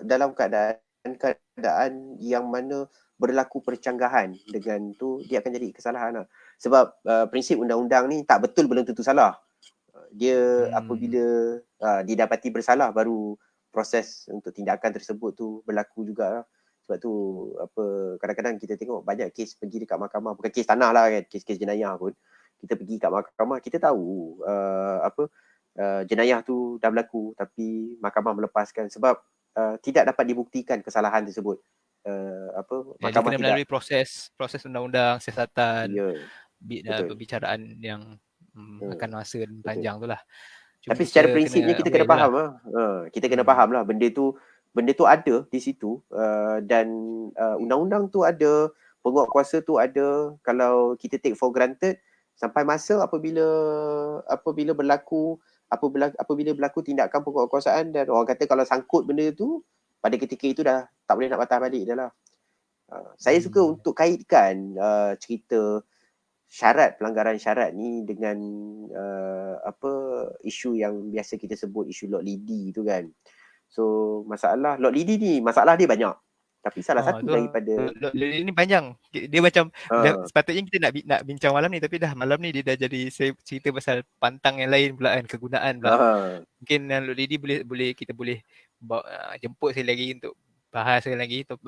dalam keadaan yang mana berlaku percanggahan dengan tu, dia akan jadi kesalahan lah. Sebab prinsip undang-undang ni tak betul belum tentu salah. Dia apabila didapati bersalah baru proses untuk tindakan tersebut tu berlaku juga lah. Sebab tu kadang-kadang kita tengok banyak kes pergi dekat mahkamah, bukan kes tanah lah kan, kes-kes jenayah pun. Kita pergi kat mahkamah, kita tahu jenayah tu dah berlaku tapi mahkamah melepaskan sebab tidak dapat dibuktikan kesalahan tersebut. Dia kena melalui proses undang-undang, siasatan, perbicaraan yang akan masa panjang tu lah. Tapi secara prinsipnya kita kena faham lah. Kita kena faham lah benda tu ada di situ, dan undang-undang tu ada, penguatkuasa tu ada. Kalau kita take for granted sampai masa apabila berlaku tindakan penguatkuasaan dan orang kata kalau sangkut benda tu, pada ketika itu dah tak boleh nak patah balik dah lah. Saya suka untuk kaitkan cerita pelanggaran syarat ni dengan apa isu yang biasa kita sebut isu Lok Lidi tu kan. So masalah Lok Lidi ni masalah dia banyak. Tapi salah satu Tu daripada ini panjang. Dia macam uh, sepatutnya kita nak bincang malam ni, tapi dah malam ni dia dah jadi cerita pasal pantang yang lain pula kan, kegunaan pula. Mungkin Lidi kita boleh jemput sekali lagi untuk bahas sekali lagi untuk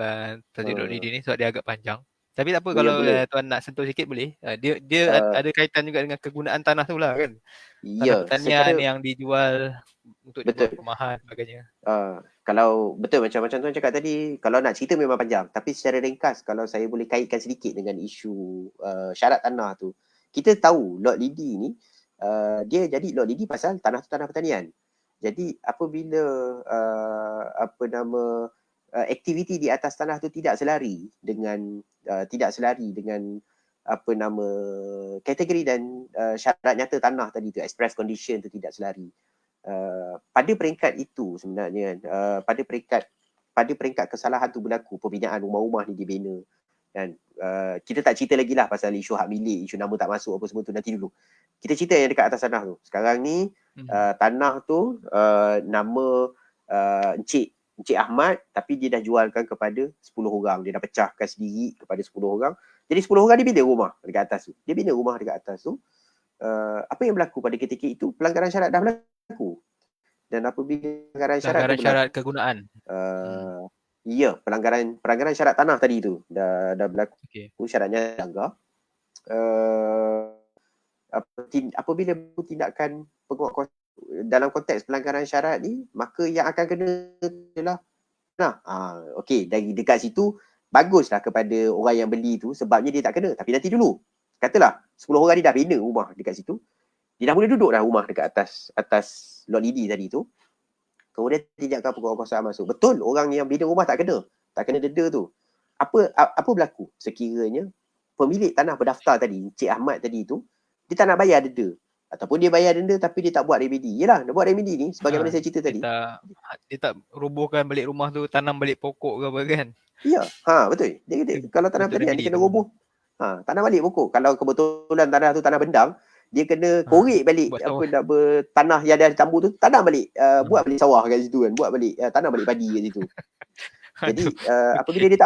tajuk Lidi ni sebab dia agak panjang. Tapi tak apa, kalau tuan nak sentuh sikit boleh. Dia ada kaitan juga dengan kegunaan tanah tu lah kan. Tanah pertanian yang dijual untuk dibuat perumahan sebagainya. Kalau betul macam tuan cakap tadi, kalau nak cerita memang panjang, tapi secara ringkas kalau saya boleh kaitkan sedikit dengan isu syarat tanah tu. Kita tahu Lot Lidi ni dia jadi Lot Lidi pasal tanah tu tanah pertanian. Jadi apabila aktiviti di atas tanah tu tidak selari dengan apa nama kategori dan syarat nyata tanah tadi tu, express condition tu tidak selari. Pada peringkat itu sebenarnya pada peringkat kesalahan tu berlaku, pembinaan rumah-rumah ni dibina dan kita tak cerita lagi lah pasal isu hak milik, isu nama tak masuk apa semua tu, nanti dulu kita cerita yang dekat atas tanah tu. Sekarang ni tanah tu nama Encik Ahmad, tapi dia dah jualkan kepada 10 orang, dia dah pecahkan sendiri kepada 10 orang. Jadi 10 orang dia bina rumah dekat atas tu, apa yang berlaku pada ketika itu, pelanggaran syarat dah berlaku. Dan apabila pelanggaran syarat kegunaan. Ya, pelanggaran syarat tanah tadi tu dah berlaku. Syaratnya langgar. Apabila tindakan penguatkuasa dalam konteks pelanggaran syarat ni, maka yang akan kena adalah okey, dari dekat situ baguslah kepada orang yang beli tu sebabnya dia tak kena. Tapi nanti dulu, katalah 10 orang ni dah bina rumah dekat situ, dia dah mula duduk dah rumah dekat atas Lot Lidi tadi tu. Kemudian tindakan penguatkuasaan masuk. Betul, orang yang bina rumah tak kena denda tu. Apa berlaku sekiranya pemilik tanah berdaftar tadi, Cik Ahmad tadi tu, dia tak nak bayar denda. Ataupun dia bayar denda tapi dia tak buat remedi. Yelah, dia buat remedi ni sebagaimana saya cerita tadi. Dia tak robohkan balik rumah tu, tanam balik pokok ke apa kan? Ya, betul. Dia kata, kalau tanah pertanian dia kena roboh. Tanam balik pokok. Kalau kebetulan tanah tu tanah bendang, dia kena korek balik tanah yang dah ditambur tu, tanam balik, buat balik sawah kat situ kan, buat balik tanam balik padi kat situ. Jadi apabila dia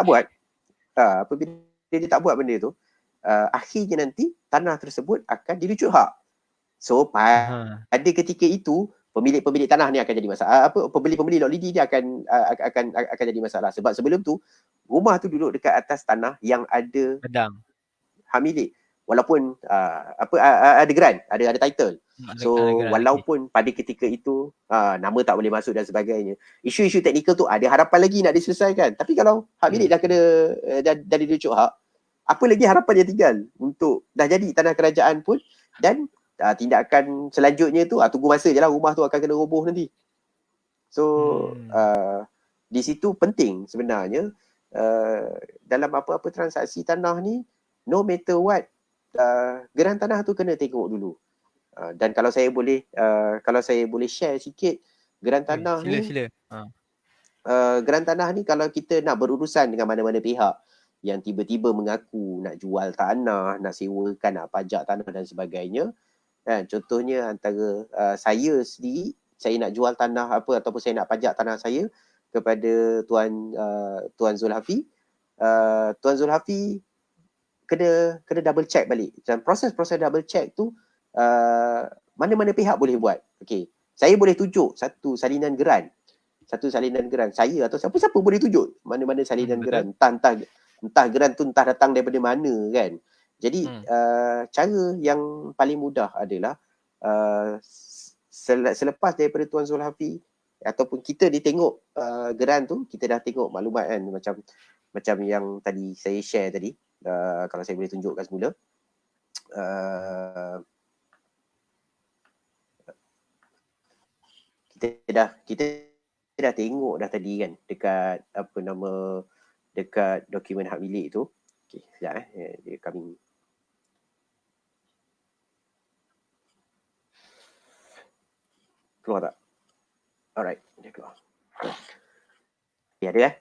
tak buat benda tu, akhirnya nanti tanah tersebut akan dirujuk hak. So pada ketika itu pemilik tanah ni akan jadi masalah. Pembeli Lot Lidi dia akan jadi masalah sebab sebelum tu rumah tu duduk dekat atas tanah yang ada pedang hak milik. Walaupun ada grant, ada title. So walaupun pada ketika itu nama tak boleh masuk dan sebagainya, isu-isu teknikal tu ada harapan lagi nak diselesaikan. Tapi kalau hak milik dah kena dah dirujuk hak, apa lagi harapan yang tinggal untuk dah jadi tanah kerajaan pun, dan tindakan selanjutnya tu tunggu masa je lah, rumah tu akan kena roboh nanti. So di situ penting sebenarnya dalam apa-apa transaksi tanah ni, no matter what, geran tanah tu kena tengok dulu. Dan kalau saya boleh share sikit, geran tanah sila. Geran tanah ni kalau kita nak berurusan dengan mana-mana pihak yang tiba-tiba mengaku nak jual tanah, nak sewakan, nak pajak tanah dan sebagainya, kan, contohnya antara saya sendiri, saya nak jual tanah ataupun saya nak pajak tanah saya kepada Tuan Zulhafi, Tuan Zulhafi kena double check balik. Dan proses double check tu mana-mana pihak boleh buat. Okey, saya boleh tunjuk satu salinan geran saya atau siapa boleh tunjuk mana-mana salinan geran, entah geran tu entah datang daripada mana kan. Jadi cara yang paling mudah adalah selepas daripada Tuan Zulhafi ataupun kita ditengok geran tu, kita dah tengok maklumat kan, macam yang tadi saya share tadi. Kalau saya boleh tunjukkan semula, kita dah tengok dah tadi kan dekat dekat dokumen hak milik tu. Okey, sekejap dia coming. Keluar tak? Alright, dia keluar. Ya, ada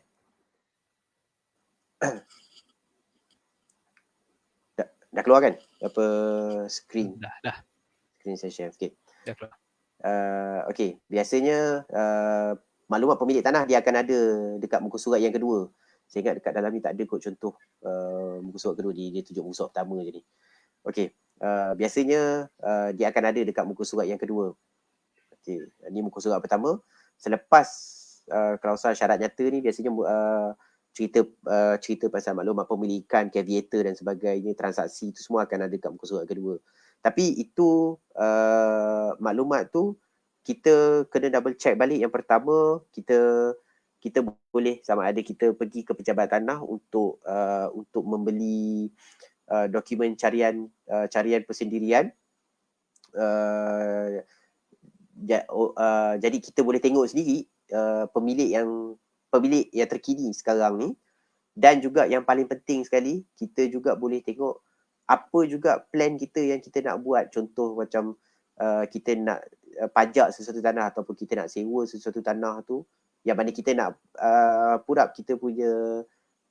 dah keluar kan? screen Dah saya share. Okey. dah keluar. Okey, biasanya maklumat pemilik tanah dia akan ada dekat muka surat yang kedua. Saya ingat dekat dalam ni tak ada kot contoh muka surat kedua, dia tunjuk muka surat pertama je ni. Okey, biasanya dia akan ada dekat muka surat yang kedua. Okey, ni muka surat pertama. Selepas klausul syarat nyata ni biasanya cerita pasal maklumat pemilikan, caveator dan sebagainya, transaksi tu semua akan ada dekat muka surat kedua. Tapi itu maklumat tu kita kena double check balik. Yang pertama, kita boleh sama ada kita pergi ke pejabat tanah untuk membeli dokumen carian persendirian. Jadi kita boleh tengok sendiri pemilik yang terkini sekarang ni. Dan juga yang paling penting sekali, kita juga boleh tengok apa juga plan kita yang kita nak buat. Contoh macam kita nak pajak sesuatu tanah ataupun kita nak sewa sesuatu tanah tu, yang mana kita nak purap kita punya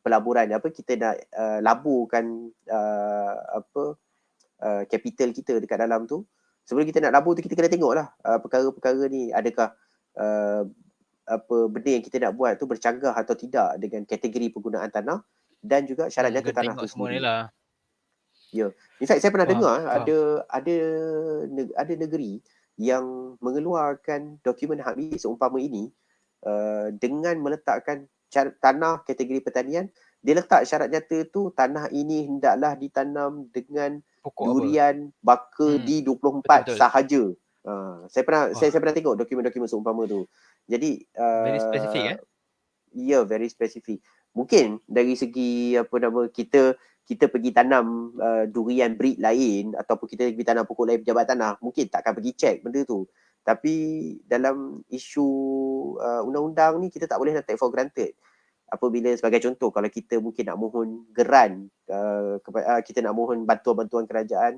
pelaburan, kita nak laburkan capital kita dekat dalam tu. Sebelum kita nak labur tu, kita kena tengok lah perkara-perkara ni, adakah benda yang kita nak buat tu bercanggah atau tidak dengan kategori penggunaan tanah dan juga syarat nyata tanah tu sendiri. Lah. Ya. In fact, saya pernah dengar ada negeri yang mengeluarkan dokumen hak milik seumpama ini dengan meletakkan tanah kategori pertanian. Dia letak syarat nyata tu, tanah ini hendaklah ditanam dengan pokok durian baka di 24 betul. Sahaja. Saya pernah tengok dokumen-dokumen seumpama tu. Jadi very specific Ya, very specific. Mungkin dari segi kita pergi tanam durian breed lain ataupun kita pergi tanam pokok lain pejabat tanah, mungkin takkan pergi check benda tu. Tapi dalam isu undang-undang ni, kita tak boleh nak take for granted. Apabila sebagai contoh, kalau kita mungkin nak mohon geran, kita nak mohon bantuan-bantuan kerajaan,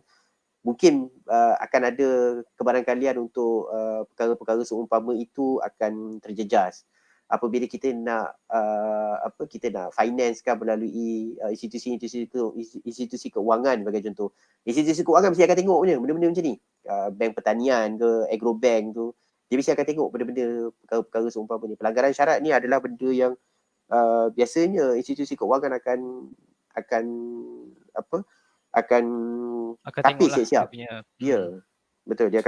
mungkin akan ada kebarangkalian untuk perkara-perkara seumpama itu akan terjejas. Apabila kita nak financekan melalui institusi keuangan sebagai contoh. Institusi keuangan mesti akan tengok punya benda-benda macam ni. Bank pertanian ke, agrobank tu, dia mesti akan tengok benda-benda perkara-perkara seumpama ni. Pelanggaran syarat ni adalah benda yang biasanya institusi keuangan akan tapis siap-siap. Ya, betul, dia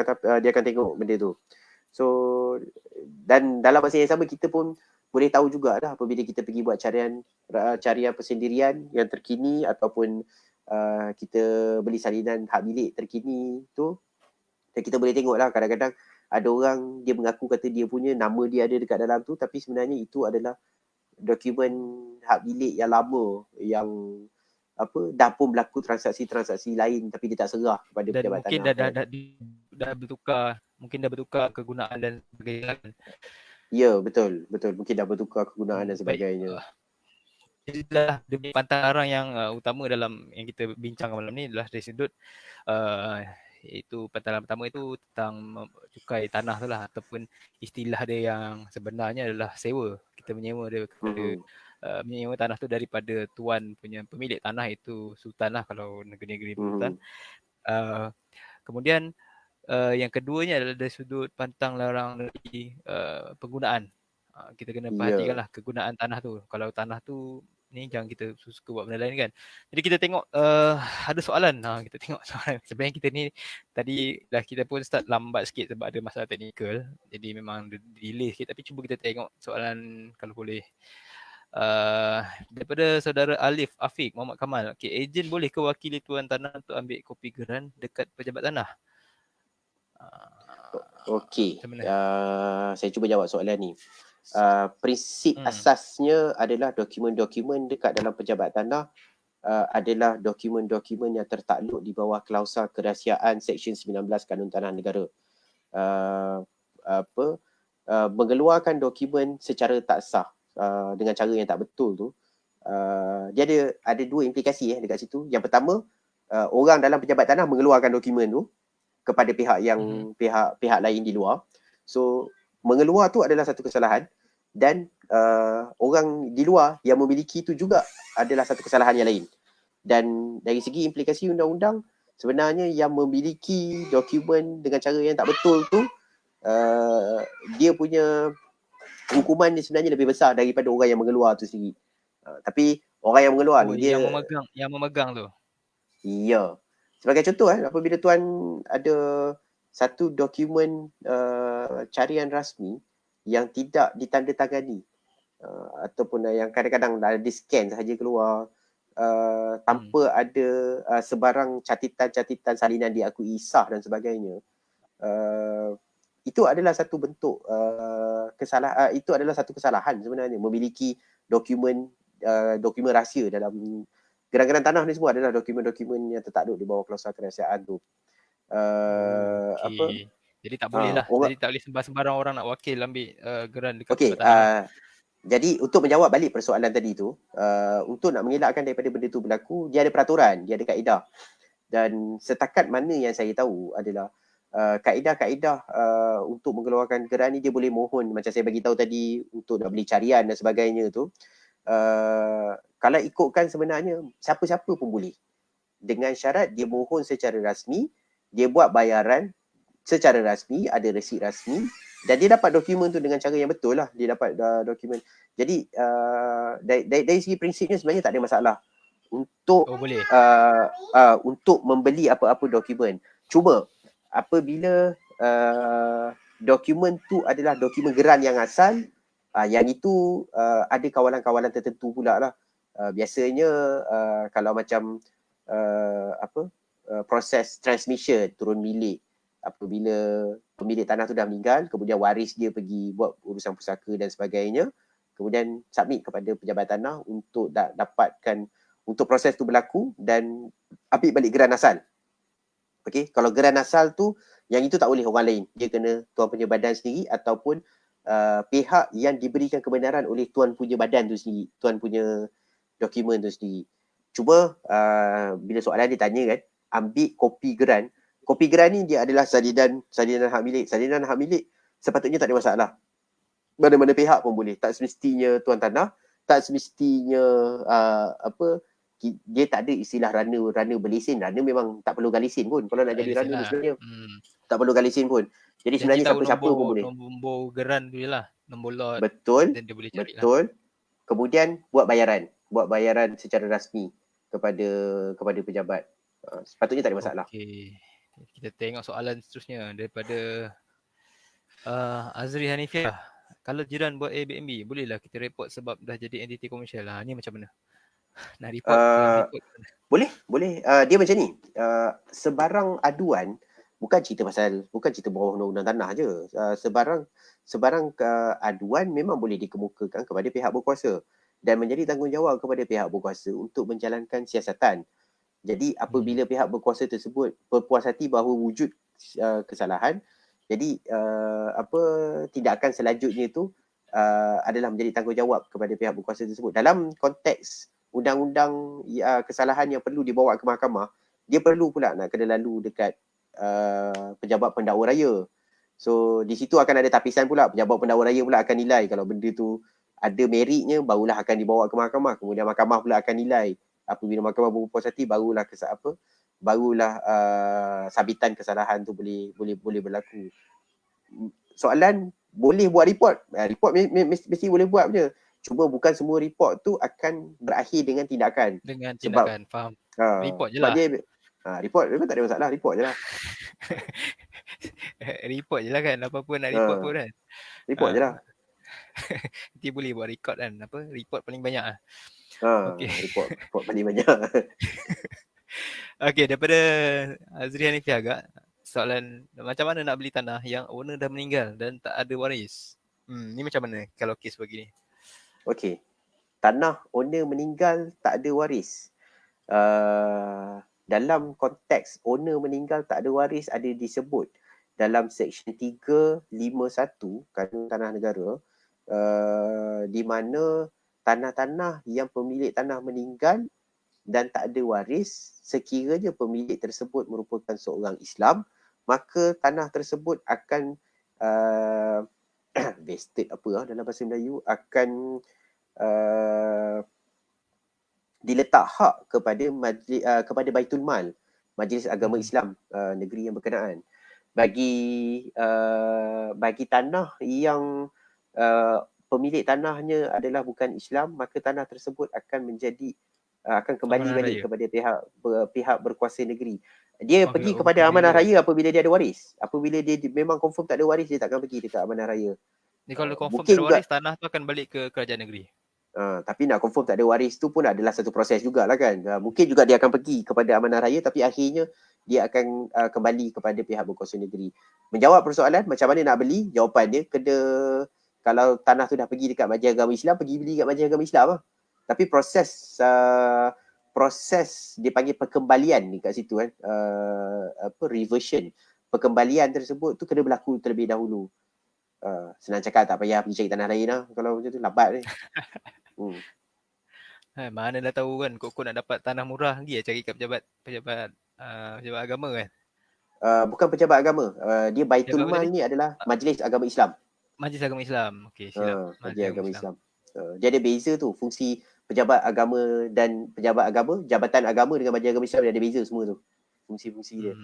akan tengok benda tu. So, dan dalam masa yang sama, kita pun boleh tahu juga dah apabila kita pergi buat carian persendirian yang terkini ataupun kita beli salinan hak milik terkini tu, dan kita boleh tengok lah, kadang-kadang ada orang dia mengaku kata dia punya nama dia ada dekat dalam tu, tapi sebenarnya itu adalah dokumen hak milik yang lama, yang dah pun berlaku transaksi-transaksi lain tapi dia tak serah kepada pejabat tanah. Mungkin dah bertukar kegunaan dan sebagainya. Ya, betul. Mungkin dah bertukar kegunaan dan sebagainya. Itulah dia pantang larang yang utama dalam yang kita bincangkan malam ni adalah dari sudut itu pantang larang pertama itu tentang cukai tanah tu lah, ataupun istilah dia yang sebenarnya adalah sewa. Kita menyewa dia kepada menyewa tanah tu daripada tuan punya pemilik tanah, itu sultan lah kalau negeri-negeri sultan. Kemudian yang keduanya adalah dari sudut pantang larang dari penggunaan. Kita kena perhatikanlah kegunaan tanah tu. Kalau tanah tu ni jangan kita suka buat benda lain kan. Jadi kita tengok ada soalan. Kita tengok soalan. Sebenarnya kita ni tadi dah kita pun start lambat sikit sebab ada masalah teknikal. Jadi memang delay sikit, tapi cuba kita tengok soalan kalau boleh. Daripada saudara Alif Afiq Muhammad Kamal. Okay, ejen boleh ke wakili tuan tanah untuk ambil kopi geran dekat pejabat tanah? Okey, saya cuba jawab soalan ni. Prinsip asasnya adalah dokumen-dokumen dekat dalam pejabat tanah adalah dokumen-dokumen yang tertakluk di bawah klausul kerahsiaan Seksyen 19 Kanun Tanah Negara. Mengeluarkan dokumen secara tak sah dengan cara yang tak betul tu, dia ada dua implikasi dekat situ. Yang pertama, orang dalam pejabat tanah mengeluarkan dokumen tu kepada pihak yang pihak lain di luar. So mengeluar tu adalah satu kesalahan, dan orang di luar yang memiliki tu juga adalah satu kesalahan yang lain. Dan dari segi implikasi undang-undang, sebenarnya yang memiliki dokumen dengan cara yang tak betul tu dia punya hukuman dia sebenarnya lebih besar daripada orang yang mengeluar tu sendiri. Tapi orang yang mengeluar ni dia yang memegang tu. ya. Sebagai contoh apabila tuan ada satu dokumen carian rasmi yang tidak ditandatangani ataupun yang kadang-kadang di scan sahaja keluar tanpa ada sebarang catatan salinan diakui sah dan sebagainya, itu adalah satu bentuk itu adalah satu kesalahan sebenarnya memiliki dokumen rahsia dalam geran-geran tanah ni. Semua adalah dokumen-dokumen yang tertakluk di bawah klausul kerahsiaan tu. Okey. Jadi tak boleh lah. Jadi tak boleh sembarang orang nak wakil ambil geran dekat Okey, Perubatan Tanah. jadi untuk menjawab balik persoalan tadi tu, untuk nak mengelakkan daripada benda tu berlaku, dia ada peraturan, dia ada kaedah. Dan setakat mana yang saya tahu adalah kaedah-kaedah untuk mengeluarkan geran ni dia boleh mohon, macam saya bagi tahu tadi, untuk nak beli carian dan sebagainya tu. Kalau ikutkan sebenarnya siapa-siapa pun boleh, dengan syarat dia mohon secara rasmi, dia buat bayaran secara rasmi, ada resit rasmi, dan dia dapat dokumen tu dengan cara yang betul lah. Dia dapat dokumen. Jadi dari segi prinsipnya sebenarnya tak ada masalah untuk untuk membeli apa-apa dokumen. Cuma apabila dokumen tu adalah dokumen geran yang asal, yang itu ada kawalan-kawalan tertentu pula lah. Biasanya kalau macam proses transmission turun milik, apabila pemilik tanah tu dah meninggal, kemudian waris dia pergi buat urusan pusaka dan sebagainya, kemudian submit kepada pejabat tanah untuk dapatkan, untuk proses tu berlaku dan ambil balik geran asal. Okey, kalau geran asal tu, yang itu tak boleh orang lain, dia kena tuan punya badan sendiri ataupun pihak yang diberikan kebenaran oleh tuan punya badan tu sendiri, tuan punya dokumen tu sendiri. Cuma bila soalan dia tanya kan, ambil kopi geran. Kopi geran ni dia adalah salinan hak milik. Salinan hak milik sepatutnya tak ada masalah. Mana-mana pihak pun boleh. Tak semestinya tuan tanah, tak semestinya dia tak ada istilah rana berlesen. Rana memang tak perlu galisin pun. Kalau nak jadi rana ni sebenarnya tak perlu galisin pun. Jadi sebenarnya siapa-siapa pun boleh. Nombor geran tu je lah. Nombor lot. Betul. Dan dia boleh cari betul. Kemudian buat bayaran. Buat bayaran secara rasmi kepada pejabat. Sepatutnya tak ada masalah. Okey. Kita tengok soalan seterusnya daripada Azri Hanifiah. Kalau jiran buat Airbnb, bolehlah kita report sebab dah jadi entiti komersial lah. Ni macam mana? Nak report? Boleh. Dia macam ni. Sebarang aduan, bukan cerita bawah undang-undang tanah je. Sebarang aduan memang boleh dikemukakan kepada pihak berkuasa dan menjadi tanggungjawab kepada pihak berkuasa untuk menjalankan siasatan. Jadi apabila pihak berkuasa tersebut berpuas hati bahawa wujud kesalahan, jadi tindakan selanjutnya itu adalah menjadi tanggungjawab kepada pihak berkuasa tersebut. Dalam konteks undang-undang kesalahan yang perlu dibawa ke mahkamah, dia perlu pula nak kena lalu dekat pejabat pendakwa raya. So di situ akan ada tapisan pula, pejabat pendakwa raya pula akan nilai kalau benda tu ada meritnya, barulah akan dibawa ke mahkamah. Kemudian mahkamah pula akan nilai. Apabila mahkamah berpuas hati, barulah sabitan kesalahan tu boleh berlaku. Soalan boleh buat report. Report mesti boleh buat punya. Cuma bukan semua report tu akan berakhir dengan tindakan. Faham. Report je sebab lah. Report tak ada masalah, report je lah. Report je lah kan, apa-apa nak report pun kan. Report je lah. Nanti boleh buat record kan, report paling banyak lah. Okay. Report paling banyak. Okay, daripada Azri Hanifiah agak, soalan macam mana nak beli tanah yang owner dah meninggal dan tak ada waris? Ni macam mana kalau kes begini? Okay, tanah owner meninggal tak ada waris. Dalam konteks owner meninggal tak ada waris ada disebut dalam Seksyen 351 Kanun Tanah Negara, di mana tanah-tanah yang pemilik tanah meninggal dan tak ada waris, sekiranya pemilik tersebut merupakan seorang Islam, maka tanah tersebut akan vested dalam bahasa Melayu, akan diletak hak kepada Baitul Mal Majlis Agama Islam negeri yang berkenaan. Bagi tanah yang pemilik tanahnya adalah bukan Islam, maka tanah tersebut akan menjadi akan kembali Amanah balik raya. kepada pihak berkuasa negeri. Dia Oh, pergi oh, kepada amanah dia. raya apabila dia ada waris. Apabila dia memang confirm tak ada waris, dia takkan pergi dekat amanah raya. Ni kalau confirm tak Mungkin ada juga waris, tanah tu akan balik ke kerajaan negeri. tapi nak confirm tak ada waris tu pun adalah satu proses jugalah kan. Mungkin juga dia akan pergi kepada amanah raya, tapi akhirnya dia akan kembali kepada pihak berkuasa negeri. Menjawab persoalan macam mana nak beli, jawapan dia kalau tanah tu dah pergi dekat Majlis Agama Islam, pergi beli dekat Majlis Agama Islam lah. Tapi proses dia panggil perkembalian dekat situ kan, reversion, perkembalian tersebut tu kena berlaku terlebih dahulu. Senang cakap, tak payah pergi cari tanah lain lah kalau macam tu, lambat ni. Mana dah tahu kan, kok nak dapat tanah murah lagi cari kat pejabat agama kan. Bukan pejabat agama, dia Baitul Pejabat apa Mal tadi? ni adalah Majlis Agama Islam. Majlis Agama Islam. Okey, silap. Majlis Majlis Agama Agama Islam. Islam. Dia ada beza tu, fungsi pejabat agama dan pejabat agama, jabatan agama dengan Majlis Agama Islam dia ada beza semua tu, fungsi-fungsi dia.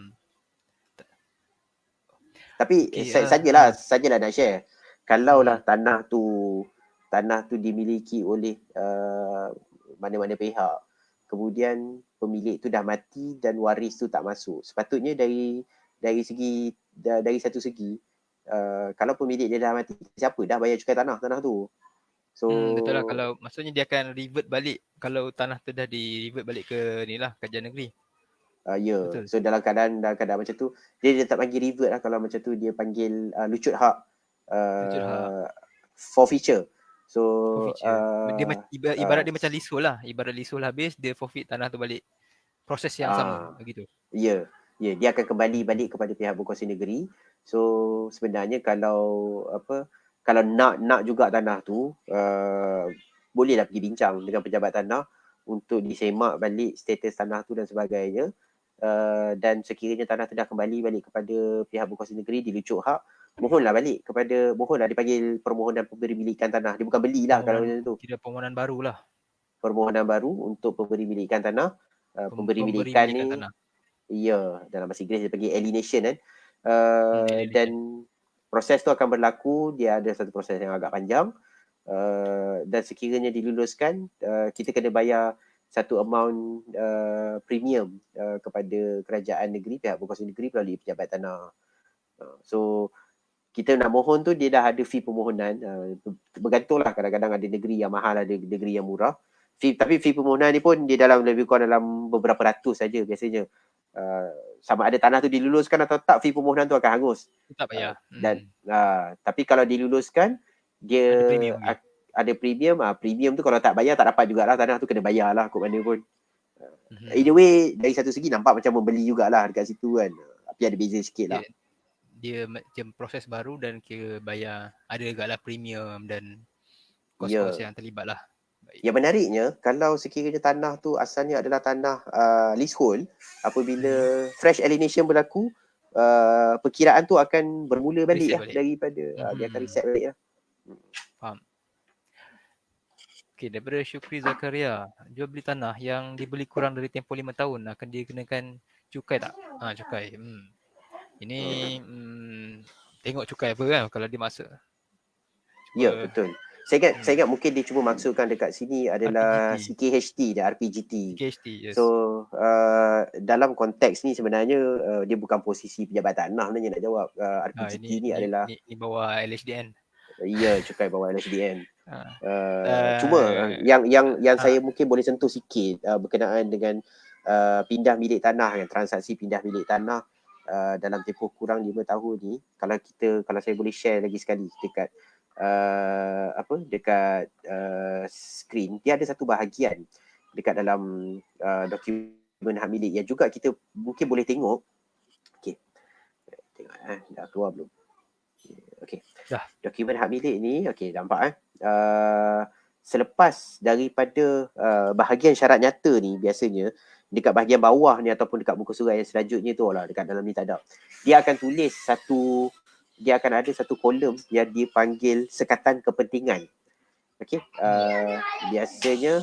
Tapi sajalah nak share. Kalaulah tanah tu dimiliki oleh mana-mana pihak, kemudian pemilik tu dah mati dan waris tu tak masuk, sepatutnya dari satu segi, kalau pemilik dia dah mati, siapa dah bayar cukai tanah tu. So betul lah, kalau maksudnya dia akan revert balik kalau tanah tu dah di-revert balik ke ni lah, kerajaan negeri. Betul. So dalam keadaan macam tu, dia tak panggil revert lah. Kalau macam tu dia panggil lucut hak, forfeiture. So Dia ibarat dia macam leasehold lah. Ibarat leasehold habis, dia forfeit tanah tu balik. Proses yang sama begitu. Ya, dia akan kembali balik kepada pihak berkuasa negeri. So sebenarnya kalau nak juga tanah tu, bolehlah pergi bincang dengan pejabat tanah untuk disemak balik status tanah tu dan sebagainya. Dan sekiranya tanah tu dah kembali balik kepada pihak berkuasa negeri, dilucut hak, mohonlah dipanggil permohonan pemberi milikan tanah. Dia bukan belilah kalau macam tu. Kira permohonan baru lah. Permohonan baru untuk pemberi milikan tanah. Pemberi milikan ni tanah. Ya, dalam bahasa Inggeris dia panggil alienation kan. Dan proses tu akan berlaku, dia ada satu proses yang agak panjang. Dan sekiranya diluluskan, kita kena bayar satu amount premium kepada kerajaan negeri, pihak berkuasa negeri melalui pejabat tanah. So kita nak mohon tu, dia dah ada fee permohonan. Bergantunglah, kadang-kadang ada negeri yang mahal, ada negeri yang murah. Tapi fee permohonan ni pun dia lebih kurang dalam beberapa ratus saja biasanya. Sama ada tanah tu diluluskan atau tak, fee permohonan tu akan hangus. Tak payah. Tapi kalau diluluskan, dia ada premium. Premium tu kalau tak bayar tak dapat jugalah, tanah tu kena bayar lah kot mana pun. Either way, dari satu segi nampak macam membeli jugalah dekat situ kan. Tapi ada beza sikit lah. Dia macam proses baru dan kira bayar, ada jugalah premium dan kos-kos yang terlibat lah. Yang menariknya, kalau sekiranya tanah tu asalnya adalah tanah leasehold, apabila fresh alienation berlaku, perkiraan tu akan bermula balik lah daripada dia akan reset balik lah. Faham. Okay, daripada Syukri Zakaria, jual beli tanah yang dibeli kurang dari tempoh 5 tahun akan dikenakan cukai tak? Cukai. Ini tengok cukai apa kan kalau dia masuk. Ya, betul. Saya ingat mungkin dia cuma maksudkan dekat sini adalah CKHT dan RPGT. CKHT, yes. So dalam konteks ni sebenarnya dia bukan posisi pejabat tanah sebenarnya nak jawab. RPGT ni adalah ni bawah LHDN. Ya, cukai bawah LHDN. Cuma yang saya mungkin boleh sentuh sikit berkenaan dengan pindah milik tanah, transaksi pindah milik tanah dalam tempoh kurang 5 tahun ni, kalau saya boleh share lagi sekali dekat dekat skrin, dia ada satu bahagian dekat dalam dokumen hak milik yang juga kita mungkin boleh tengok. Okey. Tengok dah keluar belum? Okey. Dokumen hak milik ni, okey, nampak selepas daripada bahagian syarat nyata ni, biasanya dekat bahagian bawah ni ataupun dekat muka surat yang selanjutnya tu lah, dekat dalam ni tak ada. Dia akan tulis dia akan ada satu kolom yang dipanggil sekatan kepentingan. Okey. Biasanya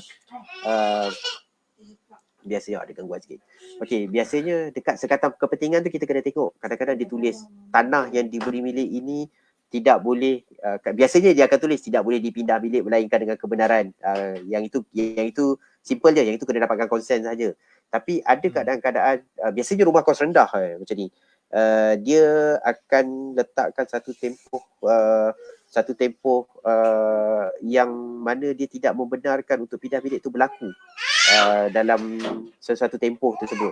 Biasanya ada gangguan sikit. Okey, biasanya dekat sekatan kepentingan tu kita kena tengok. Kadang-kadang dia tulis tanah yang diberi milik ini tidak boleh, biasanya dia akan tulis tidak boleh dipindah milik melainkan dengan kebenaran. Yang itu simple je, yang itu kena dapatkan konsen saja. Tapi ada keadaan-keadaan, biasanya rumah kos rendah macam ni. Dia akan letakkan satu tempoh yang mana dia tidak membenarkan untuk pindah bilik itu berlaku dalam sesuatu tempoh tersebut.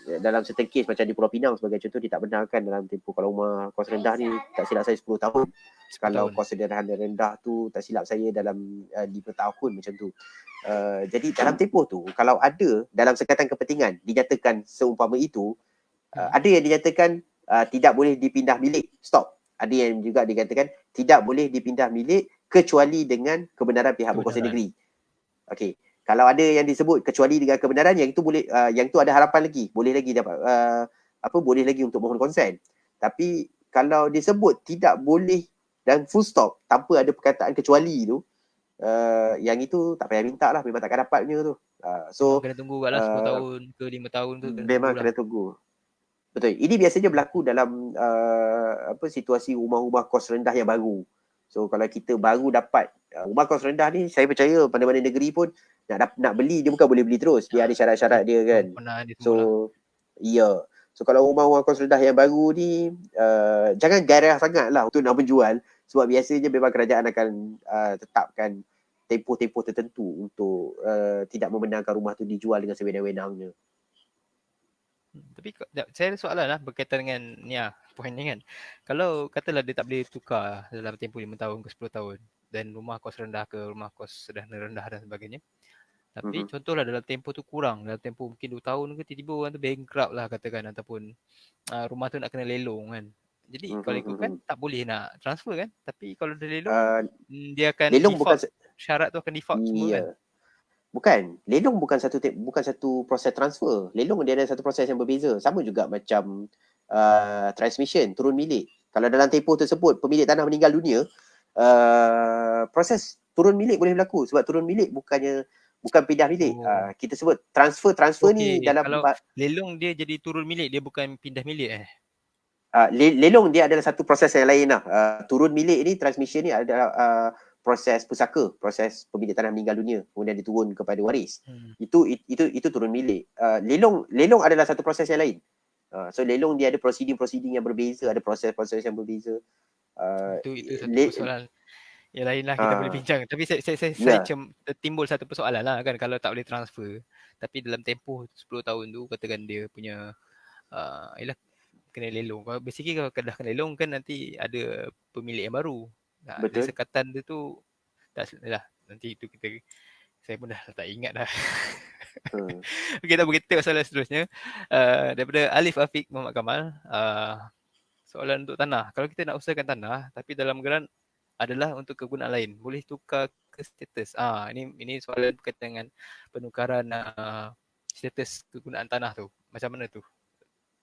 Dalam certain case macam di Pulau Pinang sebagai contoh, dia tak benarkan dalam tempoh, kalau rumah kos rendah ni tak silap saya 10 tahun. 10 Kalau tahun. kos sederhana rendah tu tak silap saya dalam 5 tahun macam tu. Jadi dalam tempoh tu, kalau ada dalam sekatan kepentingan dinyatakan seumpama itu, ada yang dinyatakan tidak boleh dipindah bilik, stop. Ada yang juga dikatakan tidak boleh dipindah bilik kecuali dengan kebenaran pihak berkuasa negeri. Okey, kalau ada yang disebut kecuali dengan kebenaran, yang itu boleh, yang itu ada harapan lagi, boleh lagi dapat boleh lagi untuk mohon konsen. Tapi kalau disebut tidak boleh dan full stop tanpa ada perkataan kecuali tu, yang itu tak payah minta lah, memang takkan dapatnya tu. Memang kena tunggu kat lah 10 tahun ke 5 tahun tu kena memang tunggu lah. kena tunggu. Betul. Ini biasanya berlaku dalam situasi rumah-rumah kos rendah yang baru. So kalau kita baru dapat rumah kos rendah ni, saya percaya mana-mana negeri pun nak beli, dia bukan boleh beli terus. Dia ada syarat-syarat dia kan. So ya. So kalau rumah-rumah kos rendah yang baru ni, jangan garah sangat lah untuk nak menjual. Sebab biasanya memang kerajaan akan tetapkan tempoh-tempoh tertentu untuk tidak membenarkan rumah tu dijual dengan sewenang-wenangnya. Tapi saya ada soalan lah berkaitan dengan ni lah, poin ni kan. Kalau katalah dia tak boleh tukar dalam tempoh 5 tahun ke 10 tahun dan rumah kos rendah ke rumah kos sederhana rendah dan sebagainya. Tapi contohlah dalam tempoh tu kurang, dalam tempoh mungkin 2 tahun ke, tiba-tiba orang tu bankrupt lah katakan, ataupun rumah tu nak kena lelong kan. Jadi kalau ikutkan tak boleh nak transfer kan. Tapi kalau dia lelong, dia akan lelong default, bukan syarat tu akan default semua kan. Bukan. Lelong bukan satu proses transfer. Lelong dia ada satu proses yang berbeza. Sama juga macam transmission, turun milik. Kalau dalam tempoh tersebut pemilik tanah meninggal dunia, proses turun milik boleh berlaku. Sebab turun milik bukan pindah milik. Kita sebut transfer ni dalam kalau lelong dia jadi turun milik, dia bukan pindah milik lelong dia adalah satu proses yang lain lah. Turun milik ni, transmission ni adalah proses pusaka, proses pemilik tanah meninggal dunia kemudian diturun kepada waris. Itu turun milik. Lelong adalah satu proses yang lain. So lelong dia ada proceeding yang berbeza, ada proses-proses yang berbeza. Itu satu persoalan yang lain lah, kita boleh bincang. Tapi saya timbul satu persoalan lah kan, kalau tak boleh transfer tapi dalam tempoh 10 tahun tu katakan dia punya ialah kena lelong. Kalau basically kalau dah kena lelong kan nanti ada pemilik yang baru. Betul. Sekatan dia tu tak lah, nanti itu saya pun dah tak ingat dah. Okey, tak boleh, kita soalan seterusnya. Daripada Alif Afiq Muhammad Kamal, soalan untuk tanah. Kalau kita nak usahakan tanah tapi dalam geran adalah untuk kegunaan lain, boleh tukar ke status? Ini soalan berkaitan dengan penukaran status kegunaan tanah tu. Macam mana tu,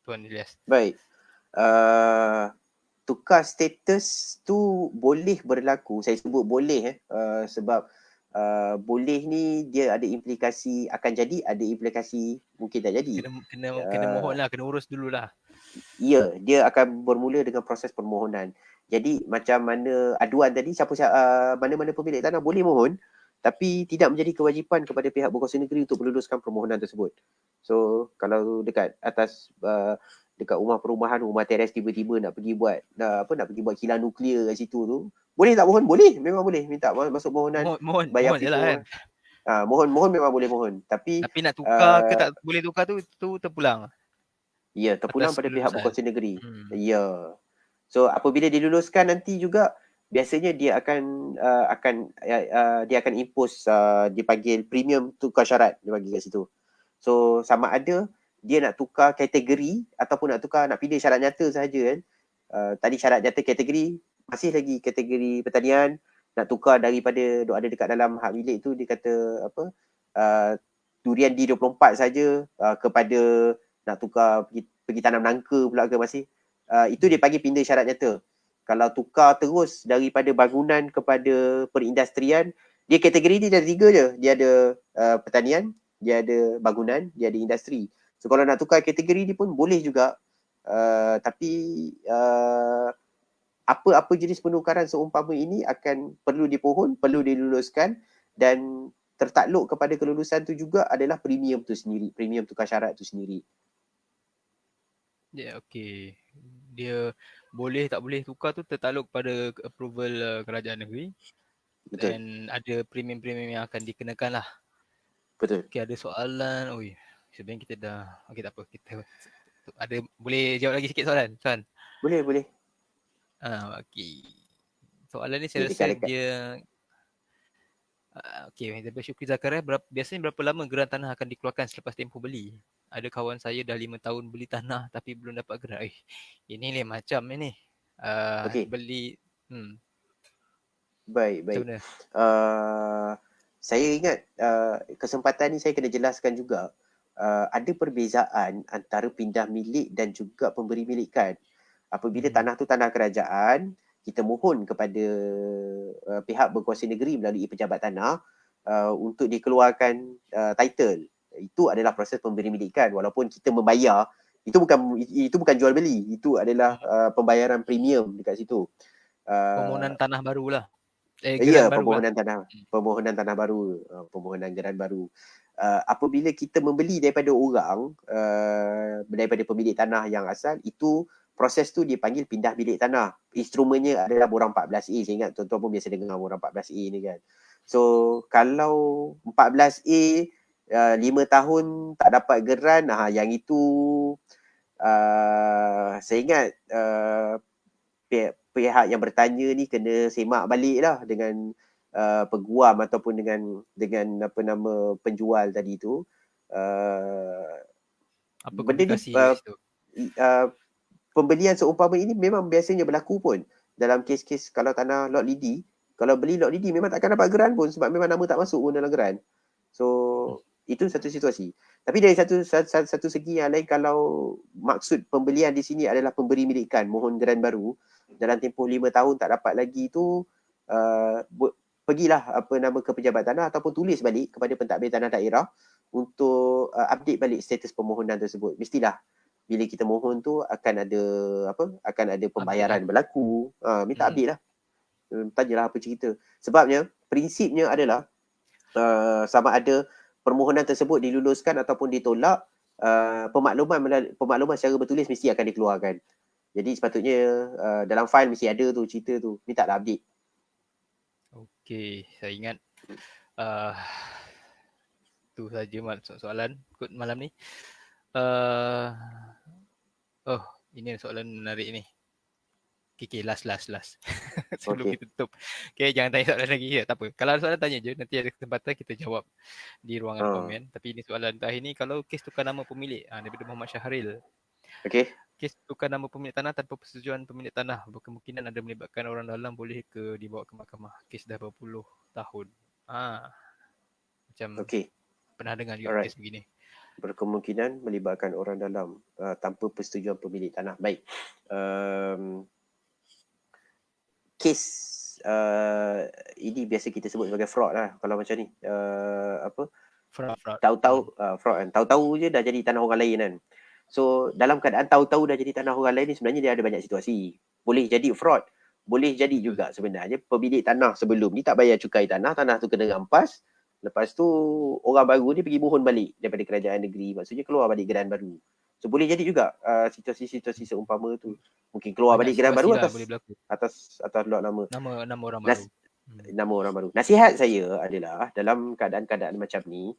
Tuan Ilyas? Baik. Tukar status tu boleh berlaku. Saya sebut boleh sebab boleh ni dia ada implikasi akan jadi, ada implikasi mungkin tak jadi. Kena mohon lah, kena urus dululah. Ya, dia akan bermula dengan proses permohonan. Jadi macam mana aduan tadi, mana-mana pemilik tanah boleh mohon, tapi tidak menjadi kewajipan kepada pihak berkuasa negeri untuk meluluskan permohonan tersebut. So kalau dekat atas dekat rumah teres tiba-tiba nak pergi buat kilang nuklear kat situ tu, boleh tak mohon? Boleh, memang boleh minta masuk mohonan. Mohon je lah kan. Mohon memang boleh mohon, tapi nak tukar ke tak boleh tukar tu terpulang. Ya, terpulang pada pihak berkuasa negeri. Ya. So apabila diluluskan nanti juga biasanya dia akan impose, dipanggil premium tukar syarat, dia bagi kat situ. So sama ada dia nak tukar kategori ataupun nak pindah syarat nyata sahaja kan. Tadi syarat nyata kategori, masih lagi kategori pertanian, nak tukar daripada ada dekat dalam hak milik tu dia kata durian D24 saja kepada nak tukar pergi tanam nangka pula ke masih. Itu dia panggil pindah syarat nyata. Kalau tukar terus daripada bangunan kepada perindustrian, dia kategori ni ada 3 je. Dia ada pertanian, dia ada bangunan, dia ada industri. So kalau nak tukar kategori ni pun boleh juga. Tapi apa-apa jenis penukaran seumpama ini akan perlu dipohon, perlu diluluskan, dan tertakluk kepada kelulusan tu juga adalah premium tu sendiri, premium tukar syarat tu sendiri. Ya, okey. Dia boleh tak boleh tukar tu tertakluk pada approval kerajaan negeri. Betul. Dan ada premium-premium yang akan dikenakan lah. Betul. Okey, ada soalan. Oi, sebenarnya kita dah, okey tak apa. Kita ada, boleh jawab lagi sikit soalan? Boleh. Okey. Soalan ni Ni saya rasa dekat-dekat. dia okey, daripada Syukri Zakaria, biasanya berapa lama geran tanah akan dikeluarkan selepas tempoh beli? Ada kawan saya dah 5 tahun beli tanah tapi belum dapat geran. Ini lain macam ni. Okey. Beli Baik. macam mana? Saya ingat kesempatan ni saya kena jelaskan juga. Ada perbezaan antara pindah milik dan juga pemberi milikan. Apabila tanah tu tanah kerajaan, kita mohon kepada pihak berkuasa negeri melalui pejabat tanah untuk dikeluarkan title. Itu adalah proses pemberi milikan, walaupun kita membayar. Itu bukan jual beli, itu adalah pembayaran premium dekat situ. Permohonan tanah barulah. Ya, Geran barulah. permohonan tanah baru, permohonan geran baru. Apabila kita membeli daripada orang, daripada pemilik tanah yang asal, itu proses tu dipanggil pindah bilik tanah. Instrumennya adalah borang 14A. Saya ingat tuan-tuan pun biasa dengar borang 14A ni kan. So kalau 14A 5 tahun tak dapat geran, yang itu saya ingat pihak yang bertanya ni kena semak balik lah dengan peguam ataupun dengan apa nama penjual tadi tu. Apa Benda ni komunikasi kat situ? pembelian seumpama ini memang biasanya berlaku pun dalam kes-kes kalau tanah lot lidi. Kalau beli lot lidi memang takkan dapat geran pun sebab memang nama tak masuk pun dalam geran. So itu satu situasi. Tapi dari satu segi yang lain, kalau maksud pembelian di sini adalah pemberi milikan, mohon geran baru dalam tempoh 5 tahun tak dapat lagi tu, pergilah ke pejabat tanah ataupun tulis balik kepada pentadbir tanah daerah untuk update balik status permohonan tersebut. Mestilah bila kita mohon tu akan ada pembayaran berlaku. Minta update lah. Tanyalah apa cerita. Sebabnya prinsipnya adalah sama ada permohonan tersebut diluluskan ataupun ditolak, pemakluman secara bertulis mesti akan dikeluarkan. Jadi sepatutnya dalam fail mesti ada tu cerita tu. Minta lah update. Okey, saya ingat tu saja soalan malam ni. Ini soalan menarik ni. Okay, last. Sebelum kita tutup. Okay, jangan tanya soalan lagi. Tak apa. Kalau ada soalan tanya je. Nanti ada kesempatan kita jawab di ruangan komen. Tapi ini soalan terakhir ni. Kalau kes tukar nama pemilik, daripada Muhammad Syahril. Okay. Kes tukar nama pemilik tanah tanpa persetujuan pemilik tanah berkemungkinan ada melibatkan orang dalam, boleh ke dibawa ke mahkamah? Kes dah berpuluh tahun. Macam pernah dengar juga kes begini. Berkemungkinan melibatkan orang dalam tanpa persetujuan pemilik tanah. Baik. Kes ini biasa kita sebut sebagai fraud lah kalau macam ni. Fraud. Tahu-tahu fraud kan. Tahu-tahu je dah jadi tanah orang lain kan. So dalam keadaan tahu-tahu dah jadi tanah orang lain ni, sebenarnya dia ada banyak situasi. Boleh jadi fraud, boleh jadi juga sebenarnya pemilik tanah sebelum ni tak bayar cukai tanah tu kena rampas. Lepas tu orang baru ni pergi mohon balik daripada kerajaan negeri. Maksudnya keluar balik geran baru. So boleh jadi juga situasi-situasi seumpama tu. Mungkin keluar balik geran baru atas lot nama. Nama orang baru. Nama orang baru. Nasihat saya adalah dalam keadaan-keadaan macam ni,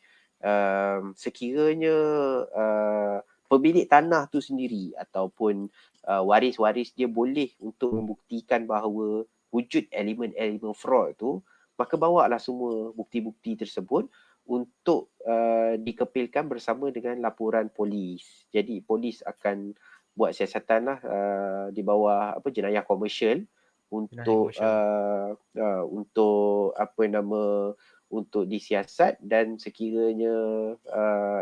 sekiranya pemilik tanah tu sendiri ataupun waris-waris dia boleh untuk membuktikan bahawa wujud elemen-elemen fraud tu, maka bawalah semua bukti-bukti tersebut untuk dikepilkan bersama dengan laporan polis. Jadi polis akan buat siasatan lah di bawah jenayah komersial untuk untuk disiasat, dan sekiranya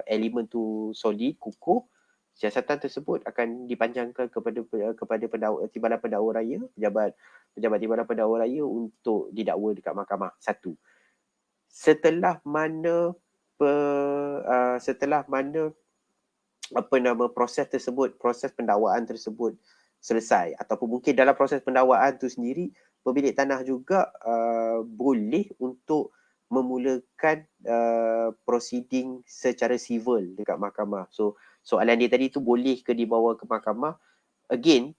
elemen tu solid, kukuh, siasatan tersebut akan dipanjangkan kepada Timbalan Pendakwa Raya, pejabat Timbalan Pendakwa Raya untuk didakwa dekat mahkamah. Satu. Setelah mana setelah mana proses tersebut, proses pendakwaan tersebut selesai, ataupun mungkin dalam proses pendakwaan tu sendiri pemilik tanah juga boleh untuk memulakan proceeding secara civil dekat mahkamah. So soalan dia tadi tu boleh ke dibawa ke mahkamah? Again,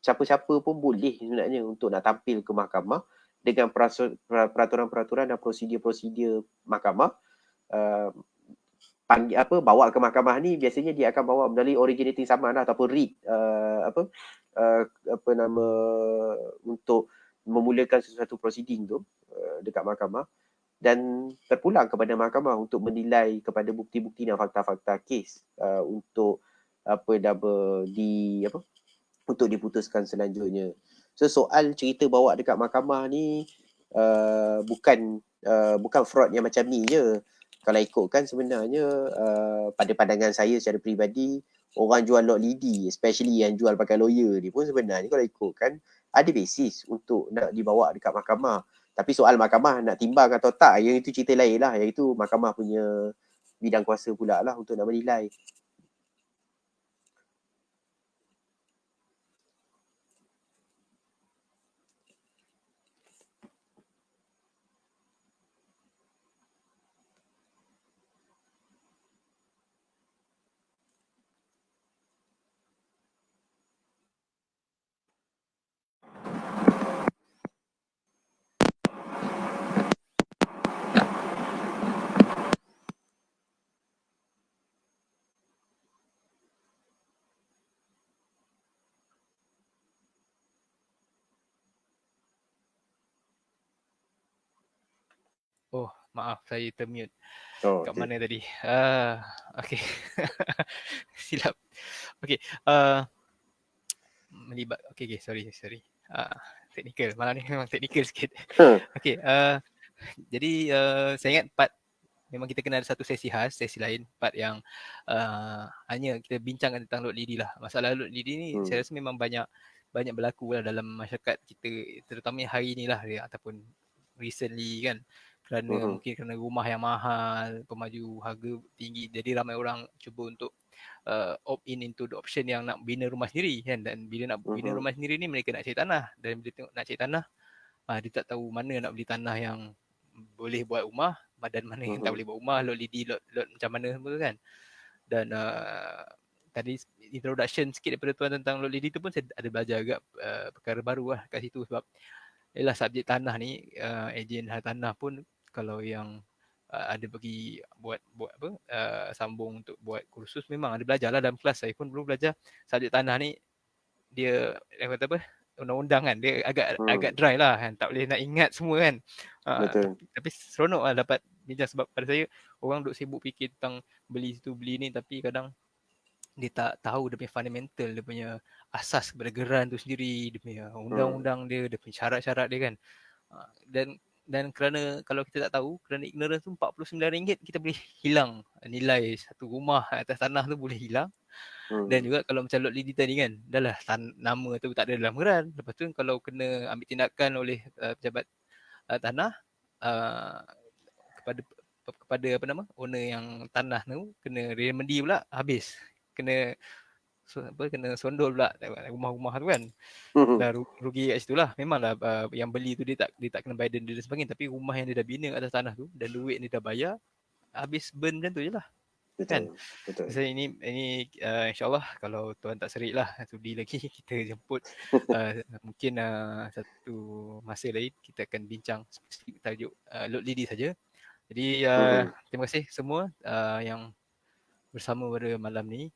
siapa-siapa pun boleh sebenarnya untuk nak tampil ke mahkamah dengan peraturan-peraturan dan prosedur-prosedur mahkamah. Bawa ke mahkamah ni biasanya dia akan bawa melalui originating saman ataupun writ untuk memulakan sesuatu proceeding tu dekat mahkamah, dan terpulang kepada mahkamah untuk menilai kepada bukti-bukti dan fakta-fakta kes untuk untuk diputuskan selanjutnya. So soal cerita bawa dekat mahkamah ni bukan fraud yang macam ni je. Kalau ikutkan sebenarnya pada pandangan saya secara peribadi, orang jual lot lidi, especially yang jual pakai lawyer ni pun sebenarnya kalau ikutkan ada basis untuk nak dibawa dekat mahkamah. Tapi soal mahkamah nak timbang atau tak, yang itu cerita lain lah. Yang itu mahkamah punya bidang kuasa pula lah untuk nak menilai. Oh, maaf saya termute. Oh, Kat mana tadi? Okay. Silap. Okay. Melibat. Okay, sorry. Teknikal. Malam ni memang teknikal sikit. Okay. Jadi saya ingat part memang kita kena ada satu sesi khas, sesi lain, part yang hanya kita bincangkan tentang load lidi lah. Masalah load lidi ni saya rasa memang banyak berlaku lah dalam masyarakat kita, terutama hari ni lah ataupun recently kan. Mungkin kerana rumah yang mahal, pemaju harga tinggi, jadi ramai orang cuba untuk opt in into the option yang nak bina rumah sendiri kan. Dan bila nak bina rumah sendiri ni mereka nak cari tanah, dan bila tengok nak cari tanah, dia tak tahu mana nak beli tanah yang boleh buat rumah dan mana yang tak boleh buat rumah, lot lidi, lot macam mana semua kan. Dan tadi introduction sikit daripada tuan tentang lot lidi tu pun saya ada belajar agak perkara baru lah kat situ. Sebab ialah subjek tanah ni, ejen hal tanah pun kalau yang ada bagi buat apa sambung untuk buat kursus, memang ada belajar lah dalam kelas. Saya pun belum belajar subjek tanah ni. Dia kata apa, undang-undang kan, dia agak dry lah kan, tak boleh nak ingat semua kan. Tapi seronok lah dapat bincang, sebab pada saya orang duk sibuk fikir tentang beli situ beli ni, tapi kadang dia tak tahu dia punya fundamental, dia punya asas kepada geran tu sendiri, dia punya undang-undang dia punya syarat-syarat dia kan. Dan kerana kalau kita tak tahu, kerana ignorance tu, RM49 kita boleh hilang nilai satu rumah atas tanah tu, boleh hilang. Dan juga kalau macam lot lidi tadi kan, dah lah nama tu tak ada dalam geran. Lepas tu kalau kena ambil tindakan oleh pejabat tanah kepada apa nama owner yang tanah tu, kena remedy pula, habis kena sondol pula rumah-rumah tu kan. Dah rugi kat situ lah. Memanglah yang beli tu dia tak kena bayar denda dan sebagainya, tapi rumah yang dia dah bina atas tanah tu dan duit ni dah bayar, habis burn macam tu je lah. Betul. So ini insyaAllah kalau tuan tak serik lah sudi lagi, kita jemput mungkin satu masa lain kita akan bincang spesifik tajuk load lidi saja. Jadi terima kasih semua yang bersama pada malam ni.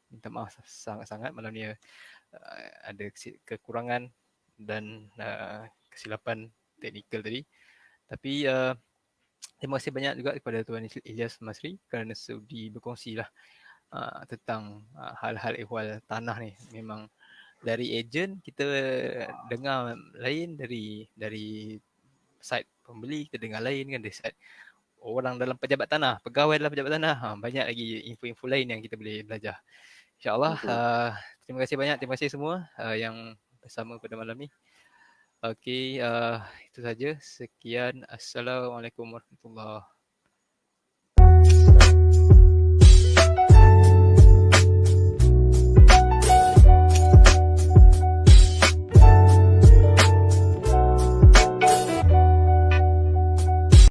Minta maaf sangat-sangat malam ni ada kekurangan dan kesilapan teknikal tadi. Tapi terima kasih banyak juga kepada Tuan Ilyas Masri kerana sudi berkongsi lah tentang hal-hal ehwal tanah ni. Memang dari ejen kita dengar lain, dari side pembeli kita dengar lain kan, dari side orang dalam pejabat tanah, pegawai dalam pejabat tanah, banyak lagi info-info lain yang kita boleh belajar. InsyaAllah. Terima kasih banyak, terima kasih semua yang bersama pada malam ni. Okey, itu saja. Sekian. Assalamualaikum warahmatullahi